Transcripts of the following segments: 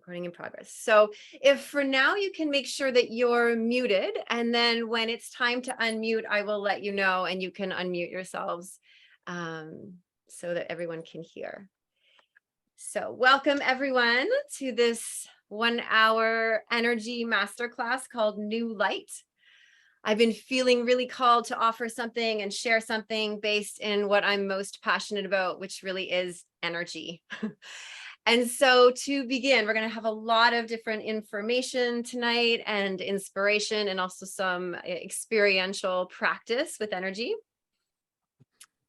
Recording in progress. So if for now you can make sure that you're muted, and then when it's time to unmute, I will let you know and you can unmute yourselves so that everyone can hear. So welcome everyone to this 1-hour energy masterclass called New Light. I've been feeling really called to offer something and share something based in what I'm most passionate about, which really is energy. And so to begin, we're going to have a lot of different information tonight and inspiration and also some experiential practice with energy.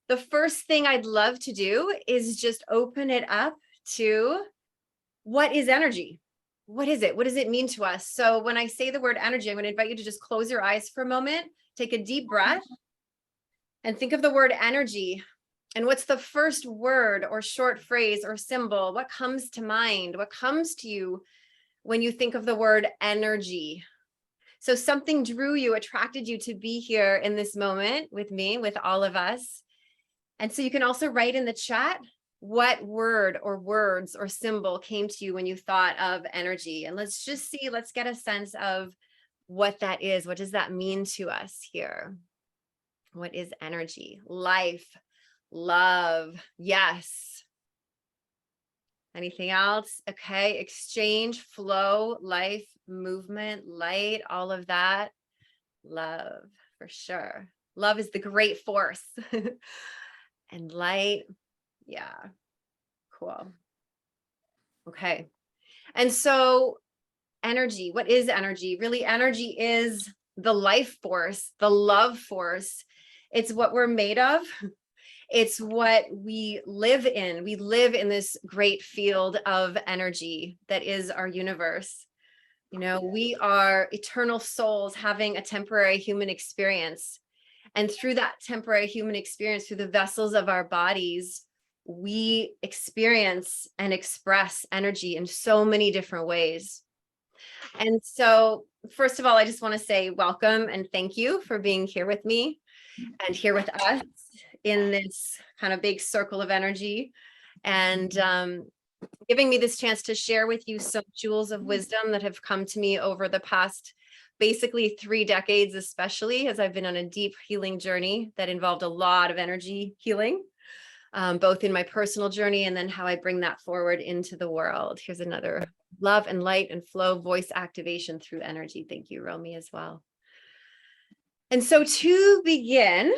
The first thing I'd love to do is just open it up to what is energy? What is it? What does it mean to us? So when I say the word energy, I'm going to invite you to just close your eyes for a moment, take a deep breath, and think of the word energy. And what's the first word or short phrase or symbol? What comes to mind? What comes to you when you think of the word energy? So something drew you, attracted you to be here in this moment with me, with all of us. And so you can also write in the chat what word or words or symbol came to you when you thought of energy. And let's just see, let's get a sense of what that is. What does that mean to us here? What is energy? Life. Love. Yes. Anything else? Okay. Exchange, flow, life, movement, light, all of that. Love, for sure. Love is the great force. And light. Yeah. Cool. Okay. And so energy, what is energy? Really, energy is the life force, the love force. It's what we're made of. It's what we live in. We live in this great field of energy that is our universe. You know, we are eternal souls having a temporary human experience. And through that temporary human experience, through the vessels of our bodies, we experience and express energy in so many different ways. And so, first of all, I just want to say welcome and thank you for being here with me and here with us in this kind of big circle of energy, and giving me this chance to share with you some jewels of wisdom that have come to me over the past basically 3 decades, especially as I've been on a deep healing journey that involved a lot of energy healing, both in my personal journey and then how I bring that forward into the world. Here's another love and light and flow voice activation through energy. Thank you, Romy, as well. And so to begin,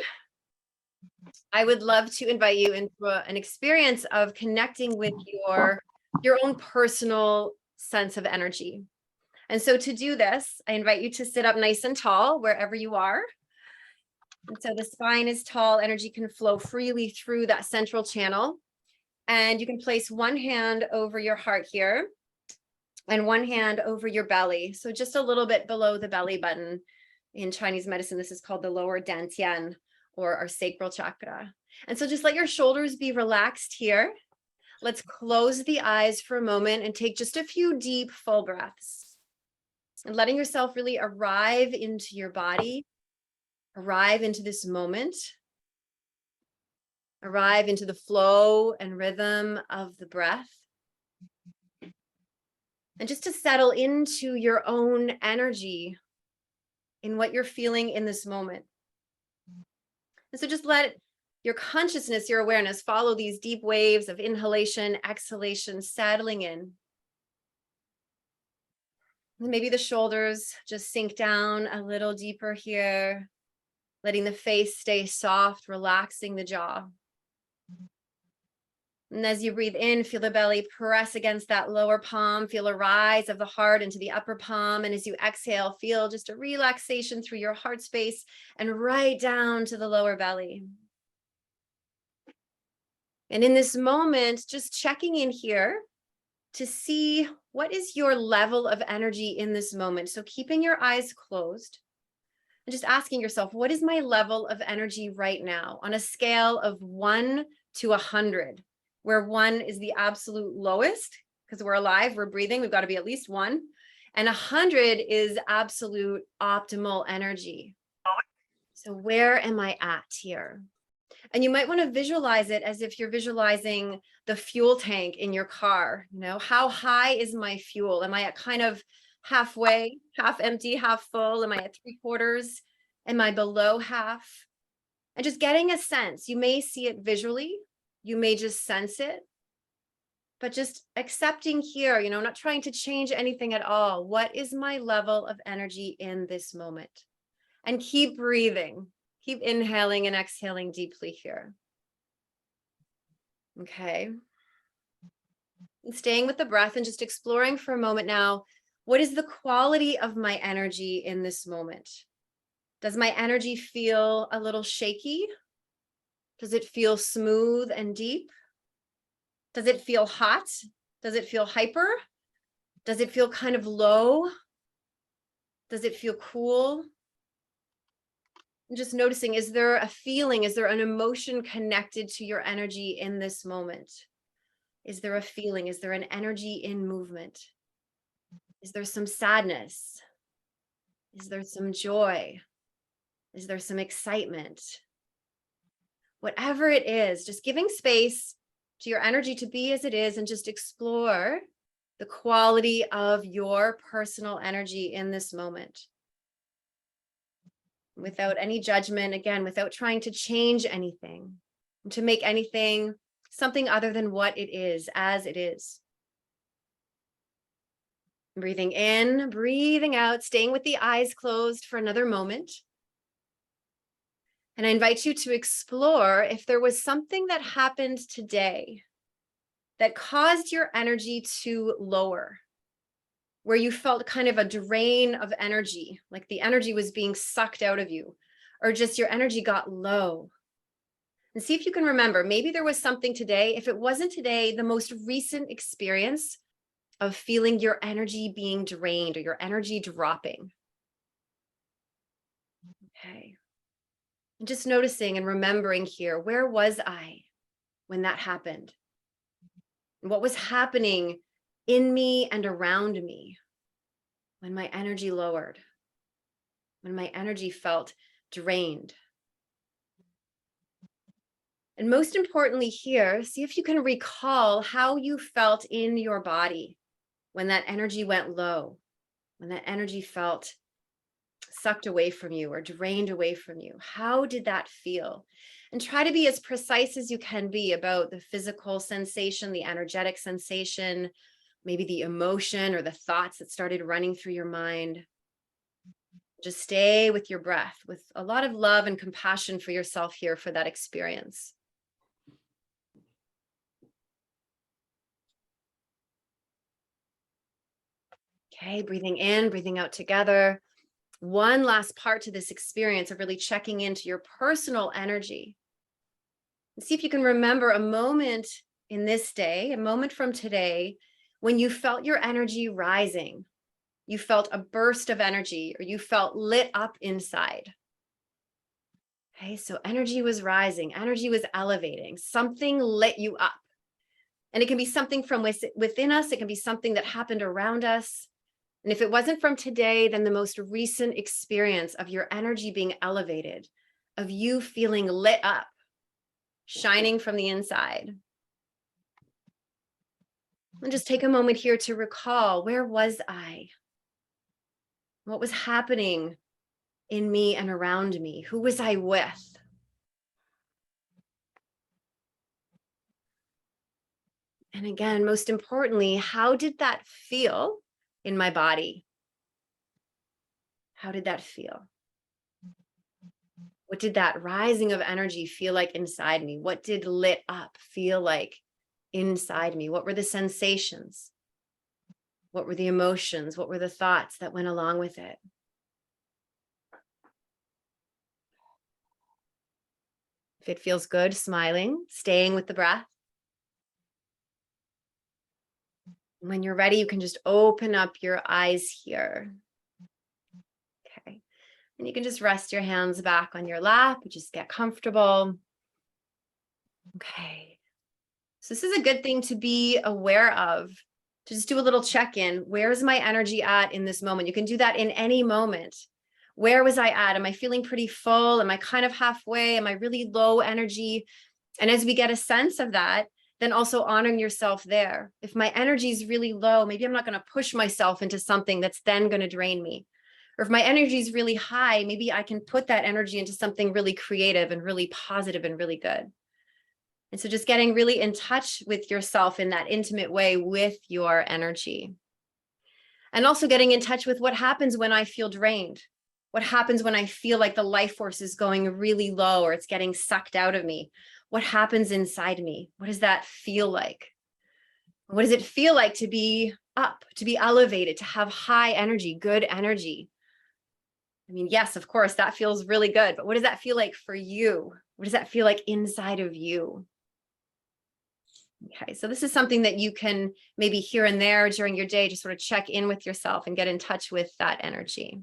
I would love to invite you into an experience of connecting with your own personal sense of energy. And so to do this, I invite you to sit up nice and tall wherever you are. And so the spine is tall, energy can flow freely through that central channel. And you can place one hand over your heart here and one hand over your belly. So just a little bit below the belly button. In Chinese medicine, this is called the lower dantian, or our sacral chakra. And so just let your shoulders be relaxed here. Let's close the eyes for a moment and take just a few deep, full breaths. And letting yourself really arrive into your body, arrive into this moment, arrive into the flow and rhythm of the breath. And just to settle into your own energy in what you're feeling in this moment. And so just let your consciousness, your awareness follow these deep waves of inhalation, exhalation, settling in. And maybe the shoulders just sink down a little deeper here, letting the face stay soft, relaxing the jaw. And as you breathe in, feel the belly press against that lower palm, feel a rise of the heart into the upper palm. And as you exhale, feel just a relaxation through your heart space and right down to the lower belly. And in this moment, just checking in here to see what is your level of energy in this moment. So keeping your eyes closed and just asking yourself, what is my level of energy right now on a scale of 1 to 100? Where 1 is the absolute lowest, because we're alive, we're breathing, we've got to be at least 1. And 100 is absolute optimal energy. So where am I at here? And you might want to visualize it as if you're visualizing the fuel tank in your car. You know, how high is my fuel? Am I at kind of halfway, half empty, half full? Am I at 3/4? Am I below half? And just getting a sense. You may see it visually, you may just sense it, but just accepting here, you know, not trying to change anything at all. What is my level of energy in this moment? And keep breathing. Keep inhaling and exhaling deeply here. Okay. And staying with the breath and just exploring for a moment now, what is the quality of my energy in this moment? Does my energy feel a little shaky? Does it feel smooth and deep? Does it feel hot? Does it feel hyper? Does it feel kind of low? Does it feel cool? And just noticing, is there a feeling, is there an emotion connected to your energy in this moment? Is there a feeling? Is there an energy in movement? Is there some sadness? Is there some joy? Is there some excitement? Whatever it is, just giving space to your energy to be as it is, and just explore the quality of your personal energy in this moment. Without any judgment, again, without trying to change anything, to make anything something other than what it is, as it is. Breathing in, breathing out, staying with the eyes closed for another moment. And I invite you to explore if there was something that happened today that caused your energy to lower, where you felt kind of a drain of energy, like the energy was being sucked out of you, or just your energy got low. And see if you can remember, maybe there was something today, if it wasn't today, the most recent experience of feeling your energy being drained or your energy dropping. Okay. And just noticing and remembering here, where was I when that happened? And what was happening in me and around me when my energy lowered, when my energy felt drained? And most importantly here, see if you can recall how you felt in your body when that energy went low, when that energy felt sucked away from you or drained away from you. How did that feel? And try to be as precise as you can be about the physical sensation, the energetic sensation, maybe the emotion or the thoughts that started running through your mind. Just stay with your breath with a lot of love and compassion for yourself here for that experience. Okay, breathing in, breathing out together. One last part to this experience of really checking into your personal energy. And see if you can remember a moment in this day, a moment from today, when you felt your energy rising. You felt a burst of energy, or you felt lit up inside. Okay, so energy was rising, energy was elevating, something lit you up. And it can be something from within us, it can be something that happened around us. And if it wasn't from today, then the most recent experience of your energy being elevated, of you feeling lit up, shining from the inside. And just take a moment here to recall, where was I? What was happening in me and around me? Who was I with? And again, most importantly, how did that feel in my body? How did that feel? What did that rising of energy feel like inside me? What did lit up feel like inside me? What were the sensations? What were the emotions? What were the thoughts that went along with it? If it feels good, smiling, staying with the breath. When you're ready, you can just open up your eyes here. Okay. And you can just rest your hands back on your lap, just get comfortable. Okay. So this is a good thing to be aware of, to just do a little check-in. Where's my energy at in this moment? You can do that in any moment. Where was I at? Am I feeling pretty full? Am I kind of halfway? Am I really low energy? And as we get a sense of that, then also honoring yourself there. If my energy is really low, maybe I'm not going to push myself into something that's then going to drain me. Or if my energy is really high, maybe I can put that energy into something really creative and really positive and really good. And so just getting really in touch with yourself in that intimate way with your energy. And also getting in touch with what happens when I feel drained. What happens when I feel like the life force is going really low or it's getting sucked out of me? What happens inside me? What does that feel like? What does it feel like to be up, to be elevated, to have high energy, good energy? I mean, yes, of course, that feels really good, but what does that feel like for you? What does that feel like inside of you? Okay, so this is something that you can maybe here and there during your day, just sort of check in with yourself and get in touch with that energy.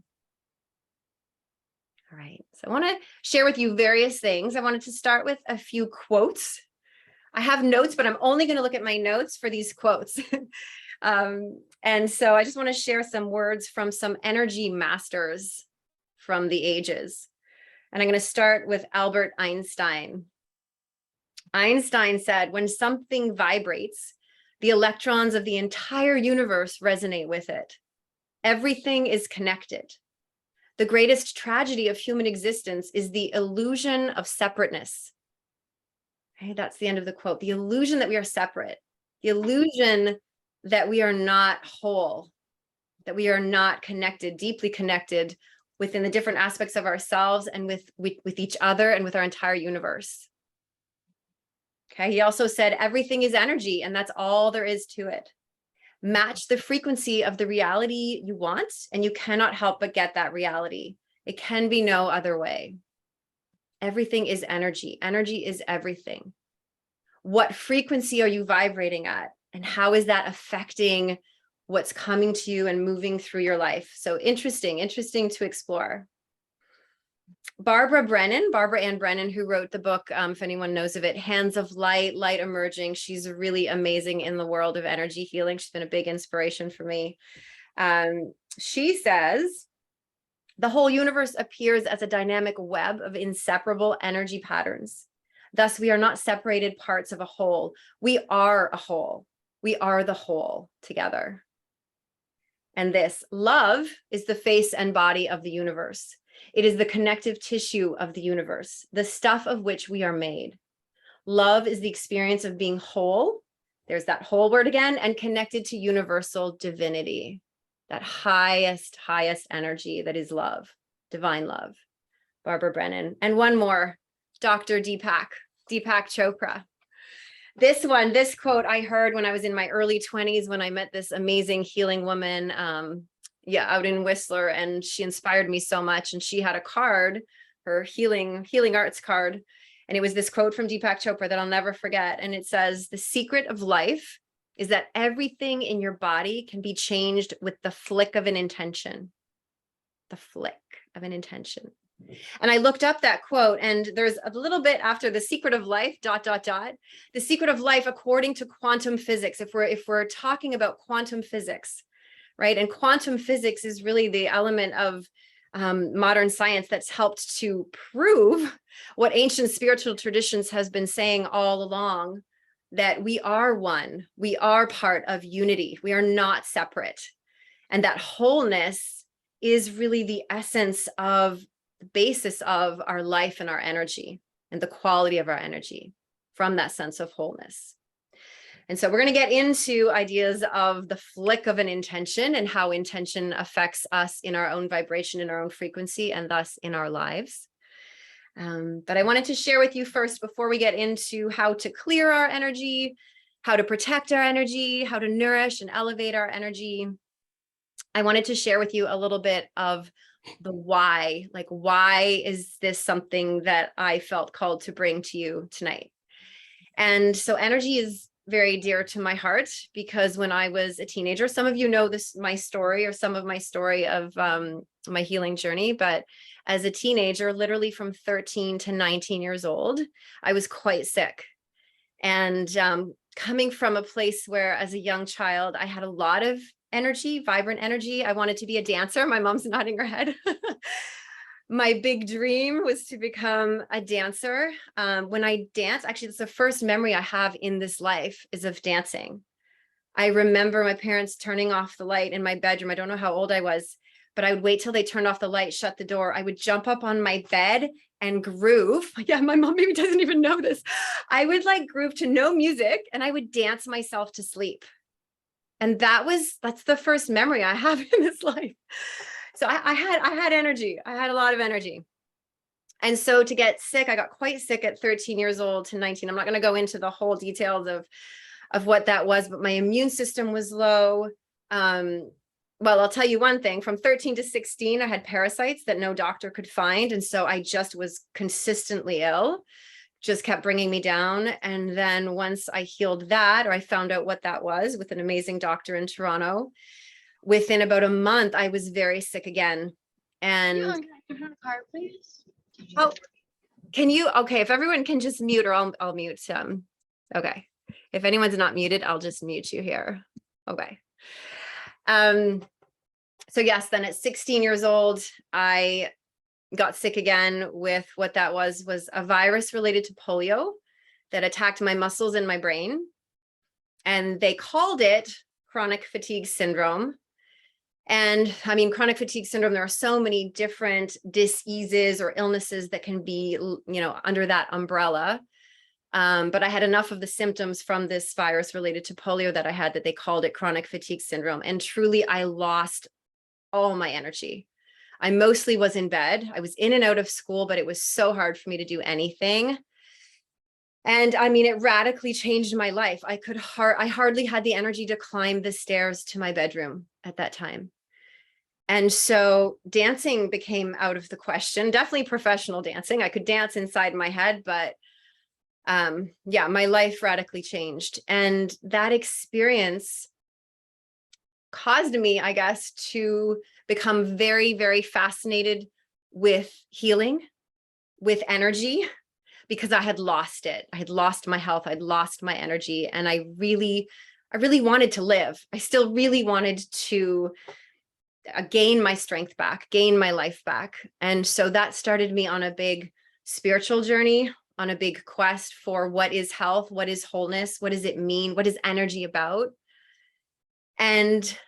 All right, so I want to share with you various things. I wanted to start with a few quotes. I have notes, but I'm only going to look at my notes for these quotes. And so I just want to share some words from some energy masters from the ages. And I'm going to start with Albert Einstein. Einstein said, when something vibrates, the electrons of the entire universe resonate with it. Everything is connected. The greatest tragedy of human existence is the illusion of separateness. Okay, that's the end of the quote. The illusion that we are separate, the illusion that we are not whole, that we are not connected, deeply connected within the different aspects of ourselves and with each other and with our entire universe. Okay, he also said everything is energy and that's all there is to it. Match the frequency of the reality you want and you cannot help but get that reality. It can be no other way. Everything is energy. Energy is everything. What frequency are you vibrating at? And how is that affecting what's coming to you and moving through your life? So interesting to explore. Barbara Ann Brennan, who wrote the book, if anyone knows of it, Hands of Light, Light Emerging. She's really amazing in the world of energy healing. She's been a big inspiration for me. She says, the whole universe appears as a dynamic web of inseparable energy patterns. Thus, we are not separated parts of a whole. We are a whole. We are the whole together. And this, love is the face and body of the universe. It is the connective tissue of the universe, the stuff of which we are made. Love is the experience of being whole. There's that whole word again, and connected to universal divinity, that highest energy that is love, divine love. Barbara Brennan. And one more, Dr. Deepak Chopra. This quote I heard when I was in my early 20s when I met this amazing healing woman, out in Whistler, and she inspired me so much. And she had a card, her healing arts card, and it was this quote from Deepak Chopra that I'll never forget. And it says, the secret of life is that everything in your body can be changed with the flick of an intention. The flick of an intention. And I looked up that quote, and there's a little bit after the secret of life, ... The secret of life, according to quantum physics, if we're talking about quantum physics, right? And quantum physics is really the element of modern science that's helped to prove what ancient spiritual traditions has been saying all along, that we are one, we are part of unity, we are not separate. And that wholeness is really the essence of the basis of our life and our energy and the quality of our energy from that sense of wholeness. And so we're going to get into ideas of the flick of an intention and how intention affects us in our own vibration, in our own frequency, and thus in our lives. But I wanted to share with you first, before we get into how to clear our energy, how to protect our energy, how to nourish and elevate our energy, I wanted to share with you a little bit of the why, like, why is this something that I felt called to bring to you tonight? And so energy is very dear to my heart, because when I was a teenager, some of you know my story, or some of my story of my healing journey, but as a teenager, literally from 13 to 19 years old, I was quite sick. And coming from a place where as a young child, I had a lot of energy, vibrant energy. I wanted to be a dancer. My mom's nodding her head. My big dream was to become a dancer. When I dance, actually, that's the first memory I have in this life is of dancing. I remember my parents turning off the light in my bedroom. I don't know how old I was, but I would wait till they turned off the light, shut the door. I would jump up on my bed and groove. Yeah, my mom maybe doesn't even know this. I would like groove to no music and I would dance myself to sleep. And that's the first memory I have in this life. So I had energy. I had a lot of energy. And so to get sick, I got quite sick at 13 years old to 19. I'm not going to go into the whole details of what that was, but my immune system was low. Well, I'll tell you one thing, from 13 to 16, I had parasites that no doctor could find. And so I just was consistently ill, just kept bringing me down. And then once I healed that, or I found out what that was with an amazing doctor in Toronto, within about a month, I was very sick again. And Card, please. oh, can you, okay, if everyone can just mute, or I'll mute some. Okay. If anyone's not muted, I'll just mute you here. Okay. So yes, then at 16 years old, I got sick again with what that was a virus related to polio that attacked my muscles in my brain. And they called it chronic fatigue syndrome. And I mean, chronic fatigue syndrome, there are so many different diseases or illnesses that can be, under that umbrella. But I had enough of the symptoms from this virus related to polio that I had that they called it chronic fatigue syndrome. And truly, I lost all my energy. I mostly was in bed. I was in and out of school, but it was so hard for me to do anything. And I mean, it radically changed my life. I hardly had the energy to climb the stairs to my bedroom at that time. And so dancing became out of the question, definitely professional dancing. I could dance inside my head, but yeah, my life radically changed. And that experience caused me, I guess, to become very, very fascinated with healing, with energy, because I had lost it. I had lost my health. I'd lost my energy. And I really wanted to live. I still really wanted to gain my strength back, gain my life back. And so that started me on a big spiritual journey, on a big quest for what is health, what is wholeness, what does it mean, what is energy about? And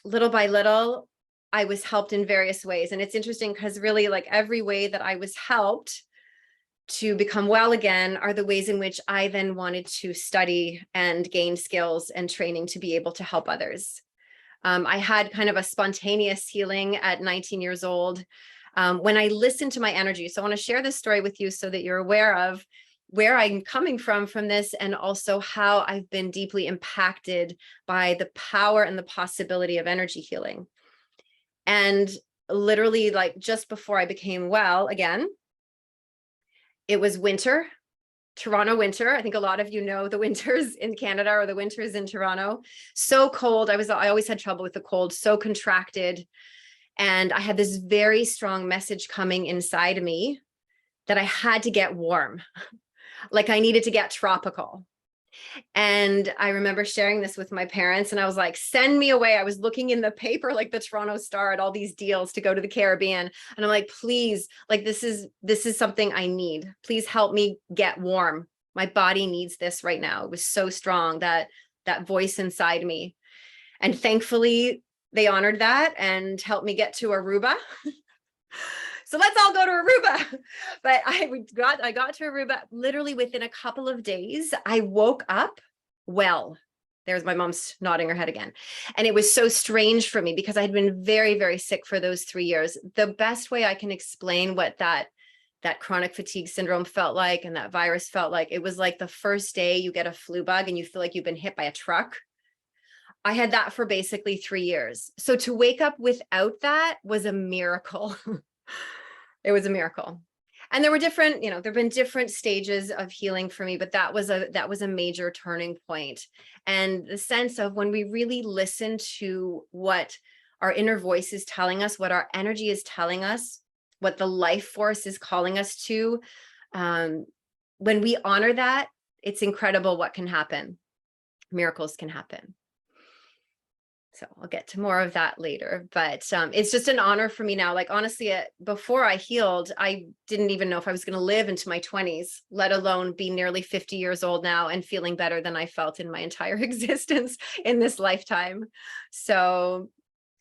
little by little, I was helped in various ways. And it's interesting because really, like, every way that I was helped to become well again are the ways in which I then wanted to study and gain skills and training to be able to help others. I had kind of a spontaneous healing at 19 years old when I listened to my energy. So I want to share this story with you so that you're aware of where I'm coming from this, and also how I've been deeply impacted by the power and the possibility of energy healing. And literally, like, just before I became well again, it was winter, Toronto winter. I think a lot of you know the winters in Canada or the winters in Toronto. So cold. I always had trouble with the cold, so contracted. And I had this very strong message coming inside of me that I had to get warm. Like, I needed to get tropical. And I remember sharing this with my parents, and I was like, send me away. I was looking in the paper, like the Toronto Star, at all these deals to go to the Caribbean. And I'm like, please, like, this is something I need. Please help me get warm. My body needs this right now. It was so strong, that voice inside me. And thankfully, they honored that and helped me get to Aruba. So let's all go to Aruba. But I got to Aruba literally within a couple of days. I woke up well. There's my mom's nodding her head again. And it was so strange for me because I'd been very, very sick for those 3 years. The best way I can explain what that chronic fatigue syndrome felt like, and that virus felt like, it was like the first day you get a flu bug and you feel like you've been hit by a truck. I had that for basically 3 years. So to wake up without that was a miracle. It was a miracle. And there were different, there've been different stages of healing for me, but that was a major turning point. And the sense of when we really listen to what our inner voice is telling us, what our energy is telling us, what the life force is calling us to, when we honor that, it's incredible what can happen. Miracles can happen. So I'll get to more of that later, but it's just an honor for me now. Like, honestly, before I healed, I didn't even know if I was going to live into my 20s, let alone be nearly 50 years old now and feeling better than I felt in my entire existence in this lifetime. So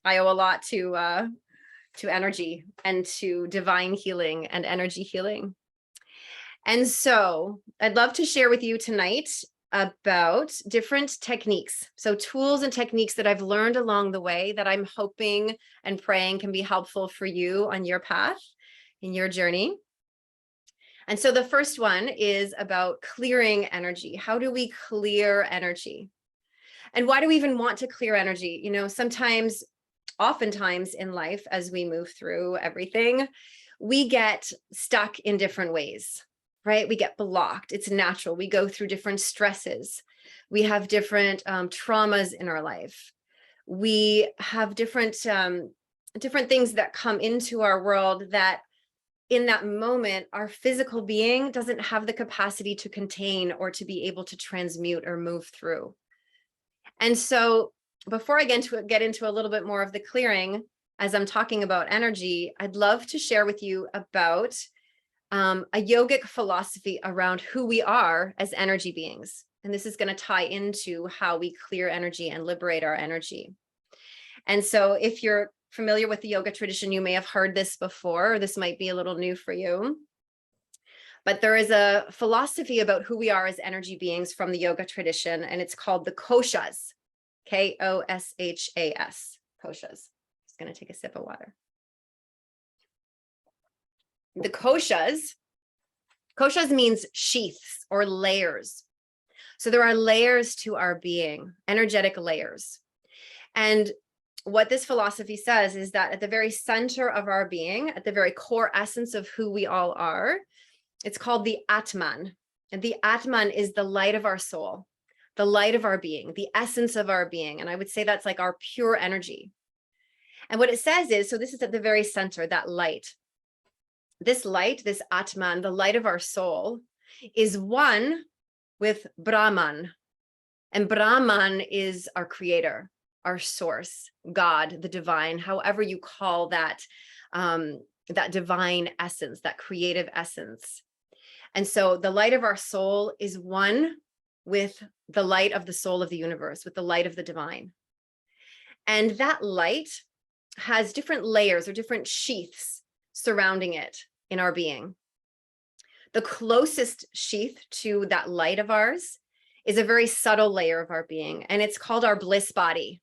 I owe a lot to energy and to divine healing and energy healing. And so I'd love to share with you tonight about different techniques. So tools and techniques that I've learned along the way that I'm hoping and praying can be helpful for you on your path, in your journey. And so the first one is about clearing energy. How do we clear energy? And why do we even want to clear energy? You know, oftentimes in life, as we move through everything, we get stuck in different ways. Right? We get blocked. It's natural. We go through different stresses. We have different traumas in our life. We have different things that come into our world that in that moment, our physical being doesn't have the capacity to contain or to be able to transmute or move through. And so before I get into a little bit more of the clearing, as I'm talking about energy, I'd love to share with you about a yogic philosophy around who we are as energy beings. And this is going to tie into how we clear energy and liberate our energy. And so if you're familiar with the yoga tradition, you may have heard this before, or this might be a little new for you. But there is a philosophy about who we are as energy beings from the yoga tradition, and it's called the koshas, Koshas, koshas. Just going to take a sip of water. The koshas means sheaths or layers. So there are layers to our being, energetic layers. And what this philosophy says is that at the very center of our being, at the very core essence of who we all are, it's called the Atman. And the Atman is the light of our soul, the light of our being, the essence of our being. And I would say that's like our pure energy. And what it says is, so this is at the very center, that light. This light, this Atman, the light of our soul, is one with Brahman. And Brahman is our creator, our source, God, the divine, however you call that, that divine essence, that creative essence. And so the light of our soul is one with the light of the soul of the universe, with the light of the divine. And that light has different layers or different sheaths surrounding it in our being. The closest sheath to that light of ours is a very subtle layer of our being, and it's called our bliss body.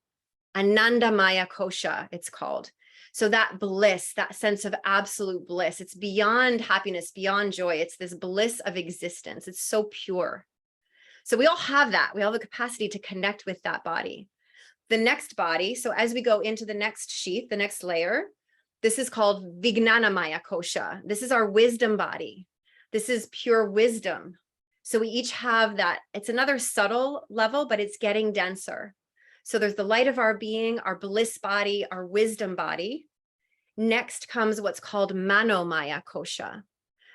Anandamaya kosha, it's called. So that bliss, that sense of absolute bliss, it's beyond happiness, beyond joy. It's this bliss of existence. It's so pure. So we all have that. We all have the capacity to connect with that body. The next body, so as we go into the next sheath, the next layer, this is called Vijnanamaya kosha. This is our wisdom body. This is pure wisdom. So we each have that. It's another subtle level, but it's getting denser. So there's the light of our being, our bliss body, our wisdom body. Next comes what's called Manomaya kosha.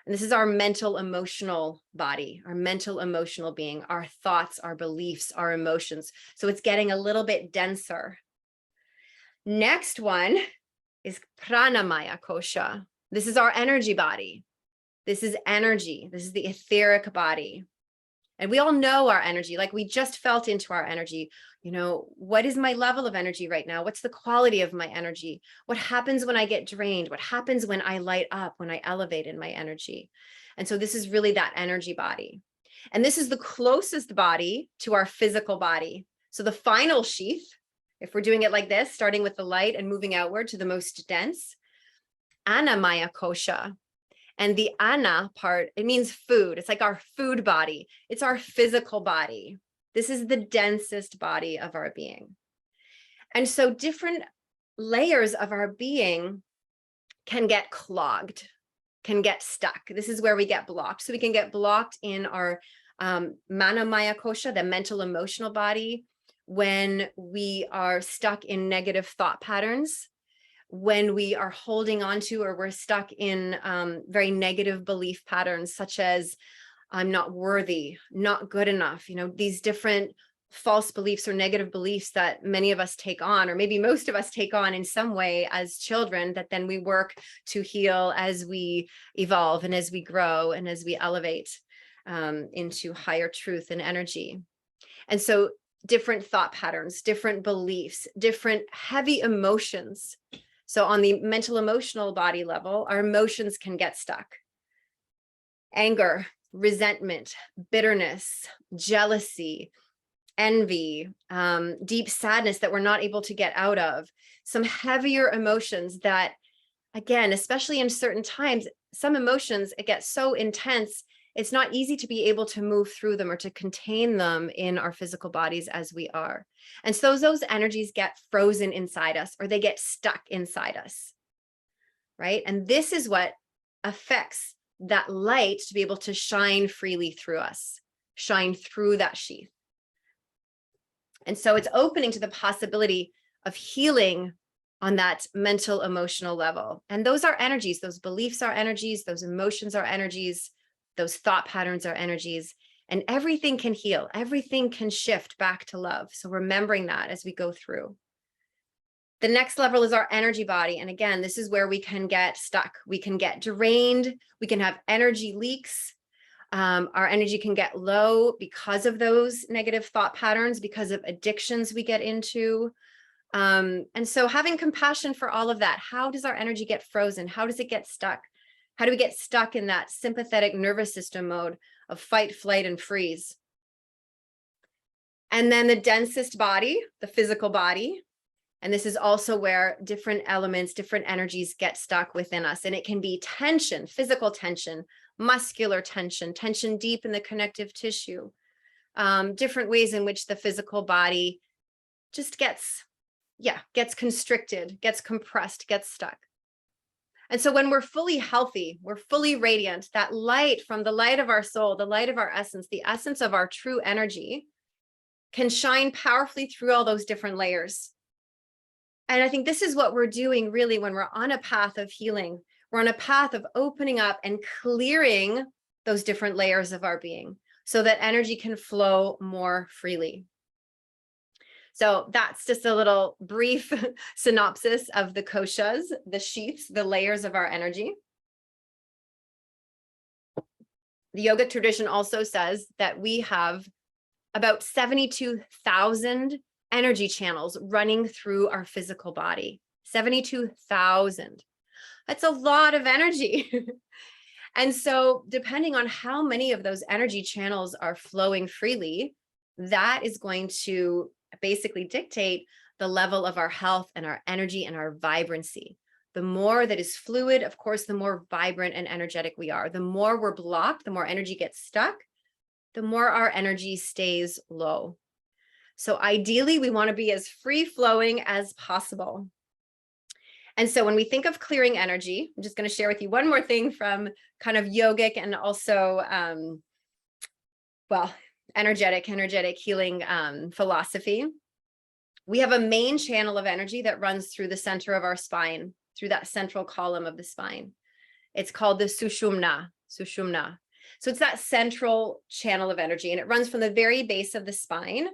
And this is our mental emotional body, our mental emotional being, our thoughts, our beliefs, our emotions. So it's getting a little bit denser. Next one is Pranamaya kosha. This is our energy body. This is energy. This is the etheric body. And we all know our energy, like we just felt into our energy. You know, what is my level of energy right now? What's the quality of my energy? What happens when I get drained? What happens when I light up, when I elevate in my energy? And so this is really that energy body. And this is the closest body to our physical body. So the final sheath, if we're doing it like this, starting with the light and moving outward to the most dense, Anamaya kosha. And the ana part, it means food. It's like our food body. It's our physical body. This is the densest body of our being. And so different layers of our being can get clogged, can get stuck. This is where we get blocked. So we can get blocked in our Manomaya kosha, the mental emotional body, when we are stuck in negative thought patterns, when we are holding on to or we're stuck in very negative belief patterns, such as I'm not worthy, not good enough, you know, these different false beliefs or negative beliefs that many of us take on, or maybe most of us take on in some way as children, that then we work to heal as we evolve and as we grow and as we elevate into higher truth and energy. And so different thought patterns, different beliefs, different heavy emotions. So on the mental emotional body level, our emotions can get stuck. Anger, resentment, bitterness, jealousy, envy, deep sadness that we're not able to get out of, some heavier emotions that, again, especially in certain times, some emotions, it gets so intense, it's not easy to be able to move through them or to contain them in our physical bodies as we are. And so those energies get frozen inside us, or they get stuck inside us, right? And this is what affects that light to be able to shine freely through us, shine through that sheath. And so it's opening to the possibility of healing on that mental, emotional level. And those are energies, those beliefs are energies, those emotions are energies, those thought patterns are energies, and everything can heal, everything can shift back to love. So remembering that as we go through. The next level is our energy body. And again, this is where we can get stuck. We can get drained. We can have energy leaks. Our energy can get low because of those negative thought patterns, because of addictions we get into. And so having compassion for all of that. How does our energy get frozen? How does it get stuck? How do we get stuck in that sympathetic nervous system mode of fight, flight, and freeze? And then the densest body, the physical body. And this is also where different elements, different energies get stuck within us. And it can be tension, physical tension, muscular tension, tension deep in the connective tissue, different ways in which the physical body just gets constricted, gets compressed, gets stuck. And so when we're fully healthy, we're fully radiant, that light from the light of our soul, the light of our essence, the essence of our true energy can shine powerfully through all those different layers. And I think this is what we're doing really when we're on a path of healing. We're on a path of opening up and clearing those different layers of our being so that energy can flow more freely. So that's just a little brief synopsis of the koshas, the sheaths, the layers of our energy. The yoga tradition also says that we have about 72,000 energy channels running through our physical body. 72,000. That's a lot of energy. And so depending on how many of those energy channels are flowing freely, that is going to basically dictate the level of our health and our energy and our vibrancy. The more that is fluid, of course, the more vibrant and energetic we are. The more we're blocked, the more energy gets stuck, the more our energy stays low. So ideally, we want to be as free flowing as possible. And so when we think of clearing energy, I'm just going to share with you one more thing from kind of yogic and also, energetic healing philosophy. We have a main channel of energy that runs through the center of our spine, through that central column of the spine. It's called the sushumna. So it's that central channel of energy, and it runs from the very base of the spine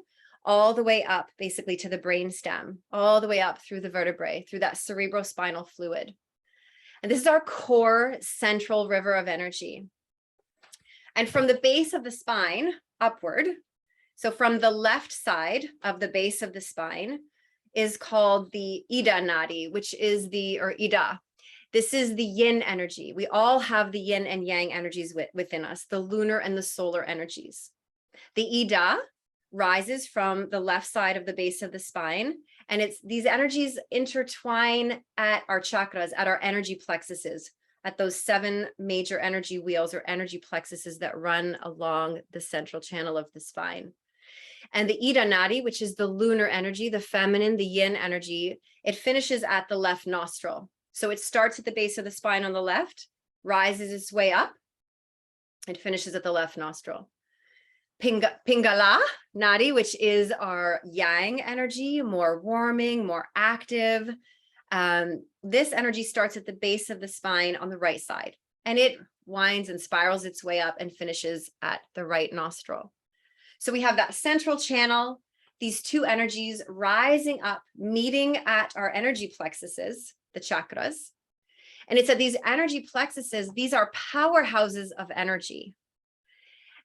all the way up basically to the brain stem, all the way up through the vertebrae, through that cerebrospinal fluid. And this is our core central river of energy. And from the base of the spine upward, so from the left side of the base of the spine is called the Ida Nadi, which is Ida. This is the yin energy. We all have the yin and yang energies within us, the lunar and the solar energies. The Ida rises from the left side of the base of the spine, and it's these energies intertwine at our chakras, at our energy plexuses, at those 7 major energy wheels or energy plexuses that run along the central channel of the spine. And the Ida Nadi, which is the lunar energy, the feminine, the yin energy, it finishes at the left nostril. So it starts at the base of the spine on the left, rises its way up, and finishes at the left nostril. Pingala Nadi, which is our yang energy, more warming, more active. This energy starts at the base of the spine on the right side, and it winds and spirals its way up and finishes at the right nostril. So we have that central channel, these two energies rising up, meeting at our energy plexuses, the chakras. And it's at these energy plexuses, these are powerhouses of energy.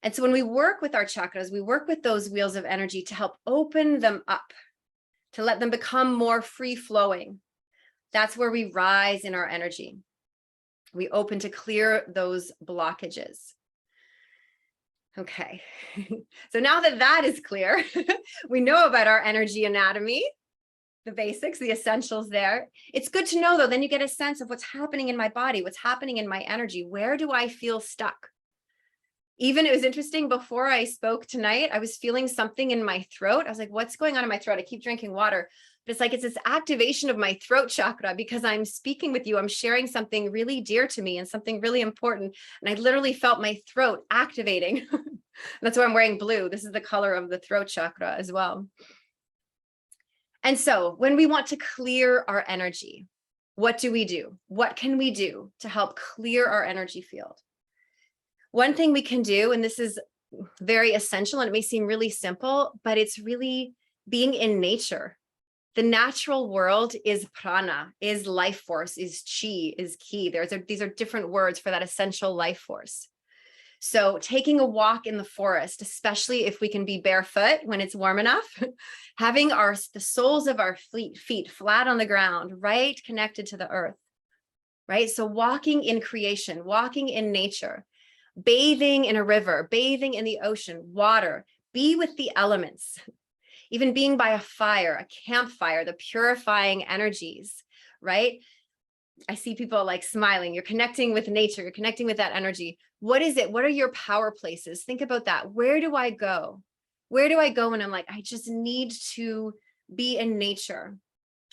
And so when we work with our chakras, we work with those wheels of energy to help open them up, to let them become more free flowing. That's where we rise in our energy. We open to clear those blockages. Okay, so now that that is clear, we know about our energy anatomy, the basics, the essentials there. It's good to know though, then you get a sense of what's happening in my body, what's happening in my energy. Where do I feel stuck? Even it was interesting, before I spoke tonight, I was feeling something in my throat. I was like, what's going on in my throat? I keep drinking water, but it's like, it's this activation of my throat chakra because I'm speaking with you. I'm sharing something really dear to me and something really important. And I literally felt my throat activating. That's why I'm wearing blue. This is the color of the throat chakra as well. And so when we want to clear our energy, what do we do? What can we do to help clear our energy field? One thing we can do, and this is very essential and it may seem really simple, but it's really being in nature. The natural world is prana, is life force, is chi, is ki. These are different words for that essential life force. So taking a walk in the forest, especially if we can be barefoot when it's warm enough, having the soles of our feet flat on the ground, right, connected to the earth, right? So walking in creation, walking in nature, bathing in a river, bathing in the ocean, water, be with the elements, even being by a fire, a campfire, the purifying energies, right? I see people like smiling. You're connecting with nature. You're connecting with that energy. What is it? What are your power places? Think about that. Where do I go? Where do I go when I'm like, I just need to be in nature.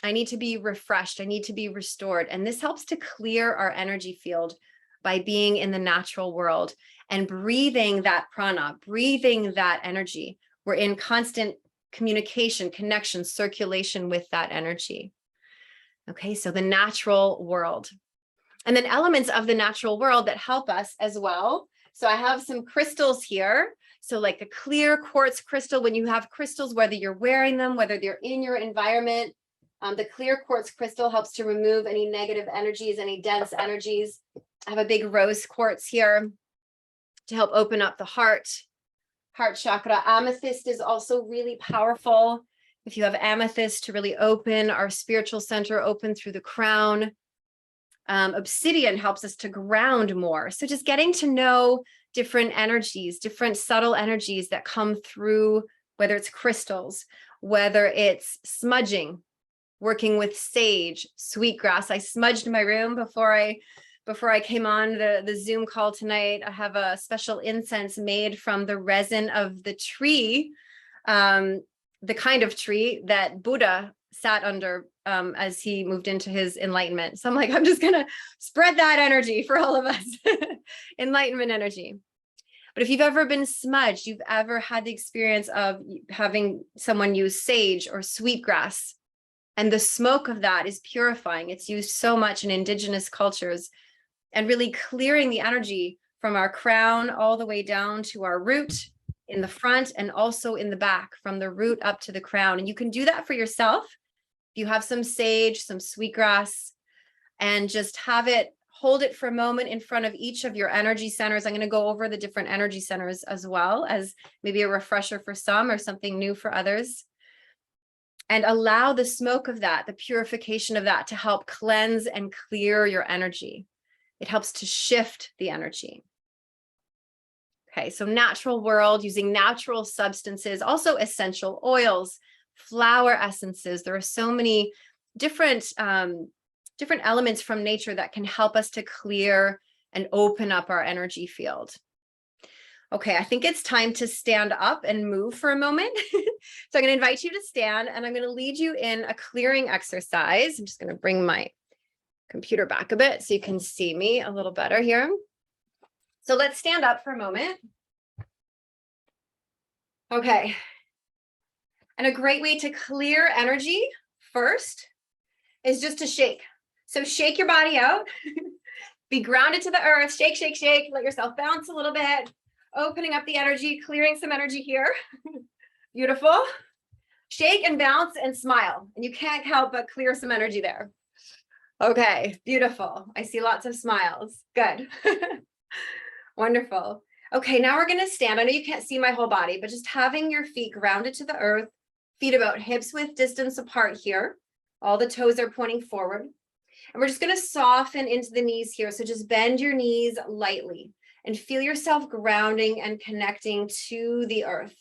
I need to be refreshed. I need to be restored. And this helps to clear our energy field by being in the natural world and breathing that prana, breathing that energy. We're in constant communication, connection, circulation with that energy. Okay, so the natural world. And then elements of the natural world that help us as well. So I have some crystals here. So like a clear quartz crystal, when you have crystals, whether you're wearing them, whether they're in your environment, the clear quartz crystal helps to remove any negative energies, any dense energies. I have a big rose quartz here to help open up the heart chakra. Amethyst is also really powerful. If you have amethyst, to really open our spiritual center, open through the crown. Obsidian helps us to ground more. So just getting to know different energies, different subtle energies that come through, whether it's crystals, whether it's smudging, working with sage, sweetgrass. I smudged my room before I came on the Zoom call tonight. I have a special incense made from the resin of the tree, the kind of tree that Buddha sat under as he moved into his enlightenment. So I'm like, I'm just gonna spread that energy for all of us, enlightenment energy. But if you've ever been smudged, you've ever had the experience of having someone use sage or sweetgrass, and the smoke of that is purifying. It's used so much in indigenous cultures and really clearing the energy from our crown all the way down to our root in the front and also in the back, from the root up to the crown. And you can do that for yourself. If you have some sage, some sweetgrass, and just hold it for a moment in front of each of your energy centers. I'm going to go over the different energy centers as well, as maybe a refresher for some or something new for others. And allow the smoke of that, the purification of that, to help cleanse and clear your energy. It helps to shift the energy. Okay, so natural world, using natural substances, also essential oils, flower essences. There are so many different elements from nature that can help us to clear and open up our energy field. Okay, I think it's time to stand up and move for a moment. So I'm going to invite you to stand and I'm going to lead you in a clearing exercise. I'm just going to bring my computer back a bit so you can see me a little better here. So let's stand up for a moment. Okay. And a great way to clear energy first is just to shake. So shake your body out, be grounded to the earth, shake, shake, shake, let yourself bounce a little bit, opening up the energy, clearing some energy here. Beautiful. Shake and bounce and smile. And you can't help but clear some energy there. Okay, beautiful. I see lots of smiles. Good. Wonderful. Okay, now we're going to stand. I know you can't see my whole body, but just having your feet grounded to the earth, feet about hips width distance apart here. All the toes are pointing forward. And we're just going to soften into the knees here. So just bend your knees lightly and feel yourself grounding and connecting to the earth.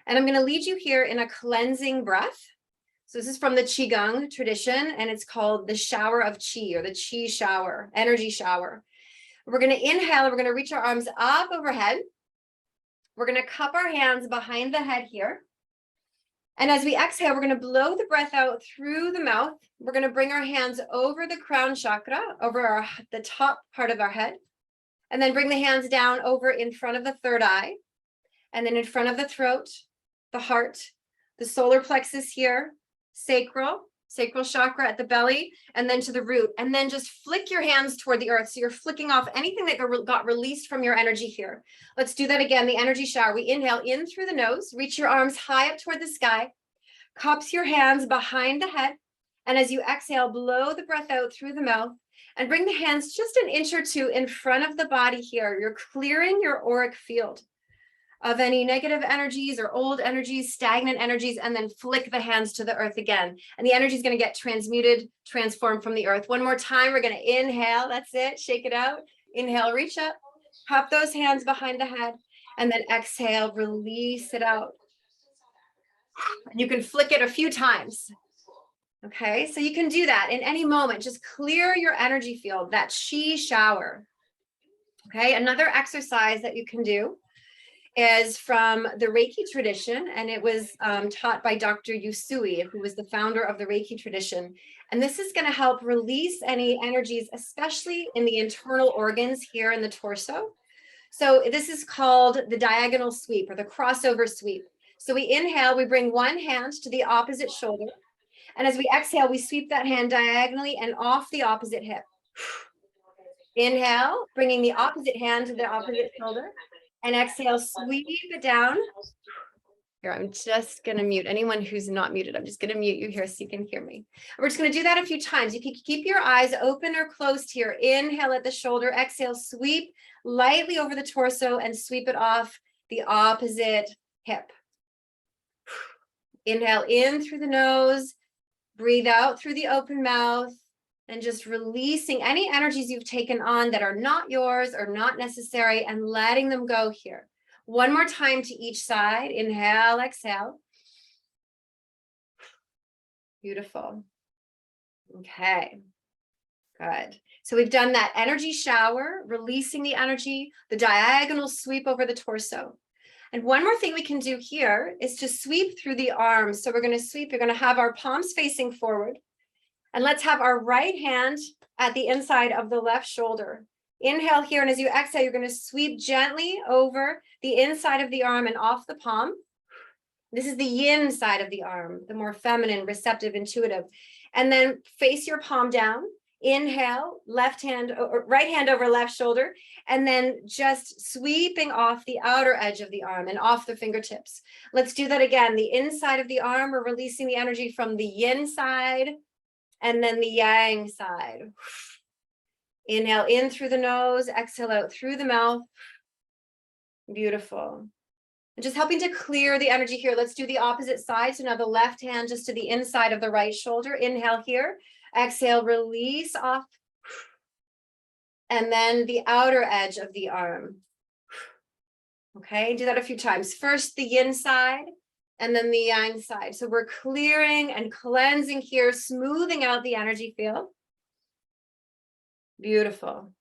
And I'm going to lead you here in a cleansing breath. So this is from the Qigong tradition, and it's called the shower of Qi, or the Qi shower, energy shower. We're going to inhale, and we're going to reach our arms up overhead. We're going to cup our hands behind the head here. And as we exhale, we're going to blow the breath out through the mouth. We're going to bring our hands over the crown chakra, over the top part of our head, and then bring the hands down over in front of the third eye, and then in front of the throat, the heart, the solar plexus here, sacral chakra at the belly, and then to the root, and then just flick your hands toward the earth. So you're flicking off anything that got released from your energy here. Let's do that again, the energy shower. We inhale in through the nose, reach your arms high up toward the sky, cups your hands behind the head, and as you exhale, blow the breath out through the mouth, and bring the hands just an inch or two in front of the body here. You're clearing your auric field of any negative energies or old energies, stagnant energies, and then flick the hands to the earth again. And the energy is going to get transmuted, transformed from the earth. One more time, we're going to inhale. That's it. Shake it out. Inhale, reach up, pop those hands behind the head, and then exhale, release it out. And you can flick it a few times. Okay, so you can do that in any moment. Just clear your energy field, that Qi shower. Okay, another exercise that you can do is from the Reiki tradition, and it was taught by Dr. Usui, who was the founder of the Reiki tradition. And this is going to help release any energies, especially in the internal organs here in the torso. So this is called the diagonal sweep, or the crossover sweep. So we inhale, we bring one hand to the opposite shoulder. And as we exhale, we sweep that hand diagonally and off the opposite hip. Inhale, bringing the opposite hand to the opposite shoulder. And exhale, sweep it down. Here, I'm just going to mute anyone who's not muted. I'm just going to mute you here so you can hear me. We're just going to do that a few times. You can keep your eyes open or closed here. Inhale at the shoulder. Exhale, sweep lightly over the torso and sweep it off the opposite hip. Inhale in through the nose. Breathe out through the open mouth. And just releasing any energies you've taken on that are not yours or not necessary, and letting them go here. One more time to each side. Inhale, exhale. Beautiful. Okay, good. So we've done that energy shower, releasing the energy, the diagonal sweep over the torso. And one more thing we can do here is to sweep through the arms. So we're going to sweep, we're going to have our palms facing forward. And let's have our right hand at the inside of the left shoulder. Inhale here, and as you exhale, you're going to sweep gently over the inside of the arm and off the palm. This is the yin side of the arm, the more feminine, receptive, intuitive. And then face your palm down. Inhale, left hand, or right hand over left shoulder, and then just sweeping off the outer edge of the arm and off the fingertips. Let's do that again. The inside of the arm, we're releasing the energy from the yin side, and then the yang side. Inhale in through the nose, exhale out through the mouth. Beautiful. And just helping to clear the energy here. Let's do the opposite side. So now the left hand just to the inside of the right shoulder. Inhale here, exhale, release off. And then the outer edge of the arm. Okay, do that a few times. First the yin side, and then the yang side. So we're clearing and cleansing here, smoothing out the energy field. Beautiful.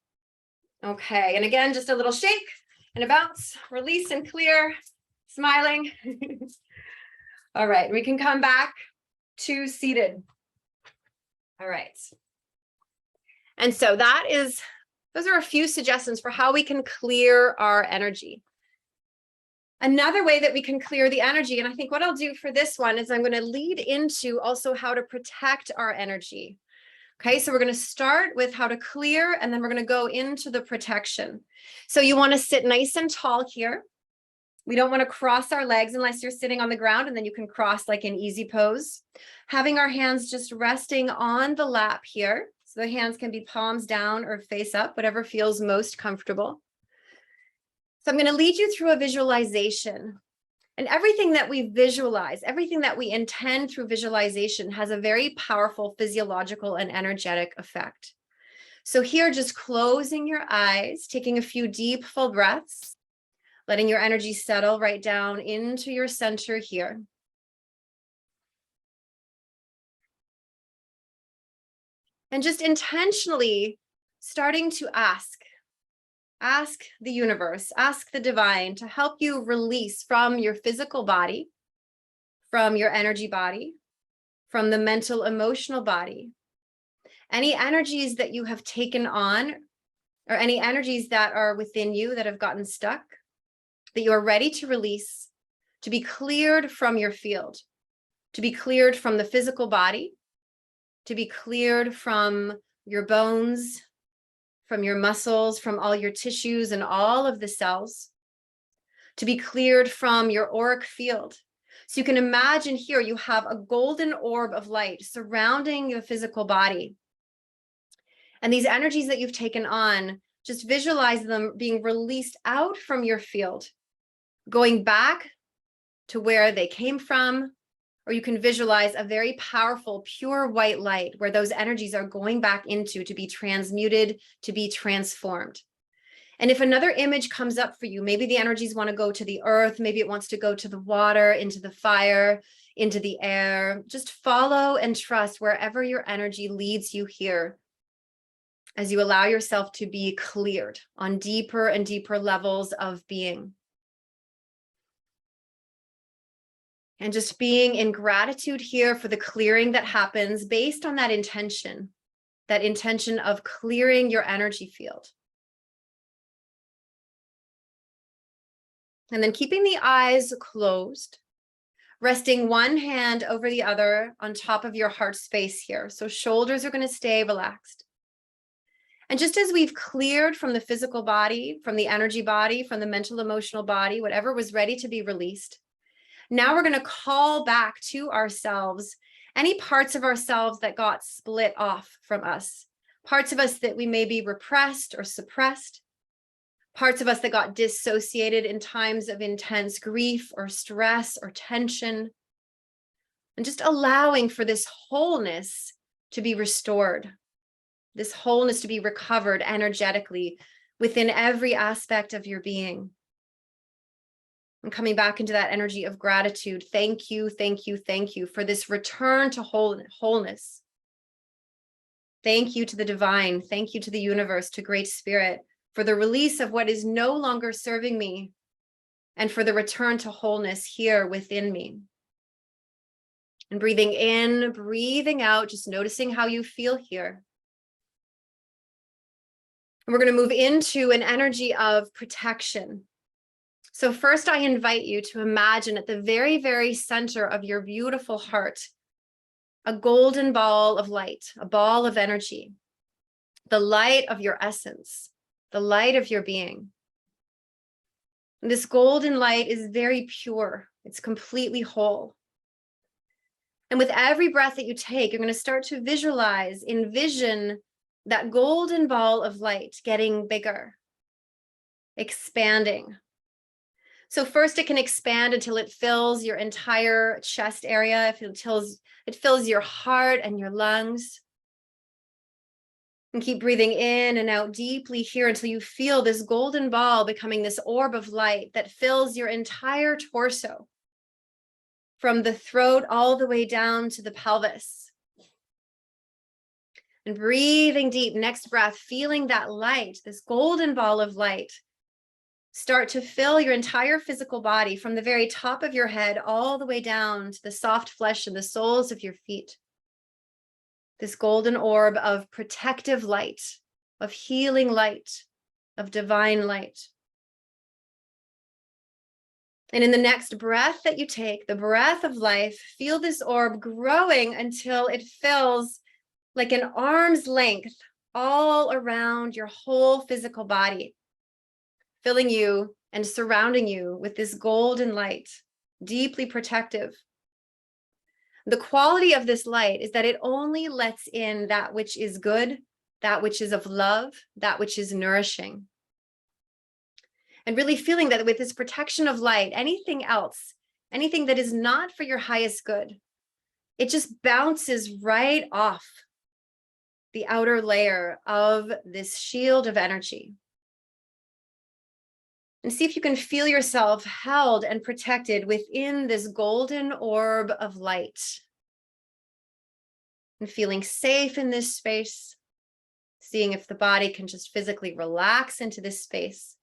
Okay, and again, just a little shake and a bounce, release and clear, smiling. All right, we can come back to seated. All right. And so those are a few suggestions for how we can clear our energy. Another way that we can clear the energy, and I think what I'll do for this one is I'm going to lead into also how to protect our energy. Okay, so we're going to start with how to clear, and then we're going to go into the protection. So you want to sit nice and tall here. We don't want to cross our legs unless you're sitting on the ground, and then you can cross like an easy pose. Having our hands just resting on the lap here. So the hands can be palms down or face up, whatever feels most comfortable. So I'm going to lead you through a visualization. And everything that we visualize, everything that we intend through visualization has a very powerful physiological and energetic effect. So here, just closing your eyes, taking a few deep, full breaths, letting your energy settle right down into your center here. And just intentionally starting to ask the universe, ask the divine to help you release from your physical body, from your energy body, from the mental, emotional body, any energies that you have taken on, or any energies that are within you that have gotten stuck, that you are ready to release, to be cleared from your field, to be cleared from the physical body, to be cleared from your bones, from your muscles, from all your tissues and all of the cells, to be cleared from your auric field. So you can imagine here you have a golden orb of light surrounding your physical body. And these energies that you've taken on, just visualize them being released out from your field, going back to where they came from, or you can visualize a very powerful, pure white light where those energies are going back into to be transmuted, to be transformed. And if another image comes up for you, maybe the energies want to go to the earth, maybe it wants to go to the water, into the fire, into the air, just follow and trust wherever your energy leads you here as you allow yourself to be cleared on deeper and deeper levels of being. And just being in gratitude here for the clearing that happens based on that intention of clearing your energy field. And then keeping the eyes closed, resting one hand over the other on top of your heart space here. So shoulders are going to stay relaxed. And just as we've cleared from the physical body, from the energy body, from the mental, emotional body, whatever was ready to be released, now we're going to call back to ourselves any parts of ourselves that got split off from us, parts of us that we may be repressed or suppressed, parts of us that got dissociated in times of intense grief or stress or tension, and just allowing for this wholeness to be restored, this wholeness to be recovered energetically within every aspect of your being. And coming back into that energy of gratitude. Thank you, thank you, thank you for this return to wholeness. Thank you to the divine. Thank you to the universe, to Great Spirit, for the release of what is no longer serving me and for the return to wholeness here within me. And breathing in, breathing out, just noticing how you feel here. And we're going to move into an energy of protection. So first, I invite you to imagine at the very, very center of your beautiful heart, a golden ball of light, a ball of energy, the light of your essence, the light of your being. And this golden light is very pure. It's completely whole. And with every breath that you take, you're going to start to envision that golden ball of light getting bigger, expanding. So first it can expand until it fills your entire chest area, it fills your heart and your lungs. And keep breathing in and out deeply here until you feel this golden ball becoming this orb of light that fills your entire torso, from the throat all the way down to the pelvis. And breathing deep, next breath, feeling that light, this golden ball of light, start to fill your entire physical body from the very top of your head all the way down to the soft flesh and the soles of your feet. This golden orb of protective light, of healing light, of divine light. And in the next breath that you take, the breath of life, feel this orb growing until it fills like an arm's length all around your whole physical body, filling you and surrounding you with this golden light, deeply protective. The quality of this light is that it only lets in that which is good, that which is of love, that which is nourishing. And really feeling that with this protection of light, anything else, anything that is not for your highest good, it just bounces right off the outer layer of this shield of energy. And see if you can feel yourself held and protected within this golden orb of light. And feeling safe in this space, seeing if the body can just physically relax into this space.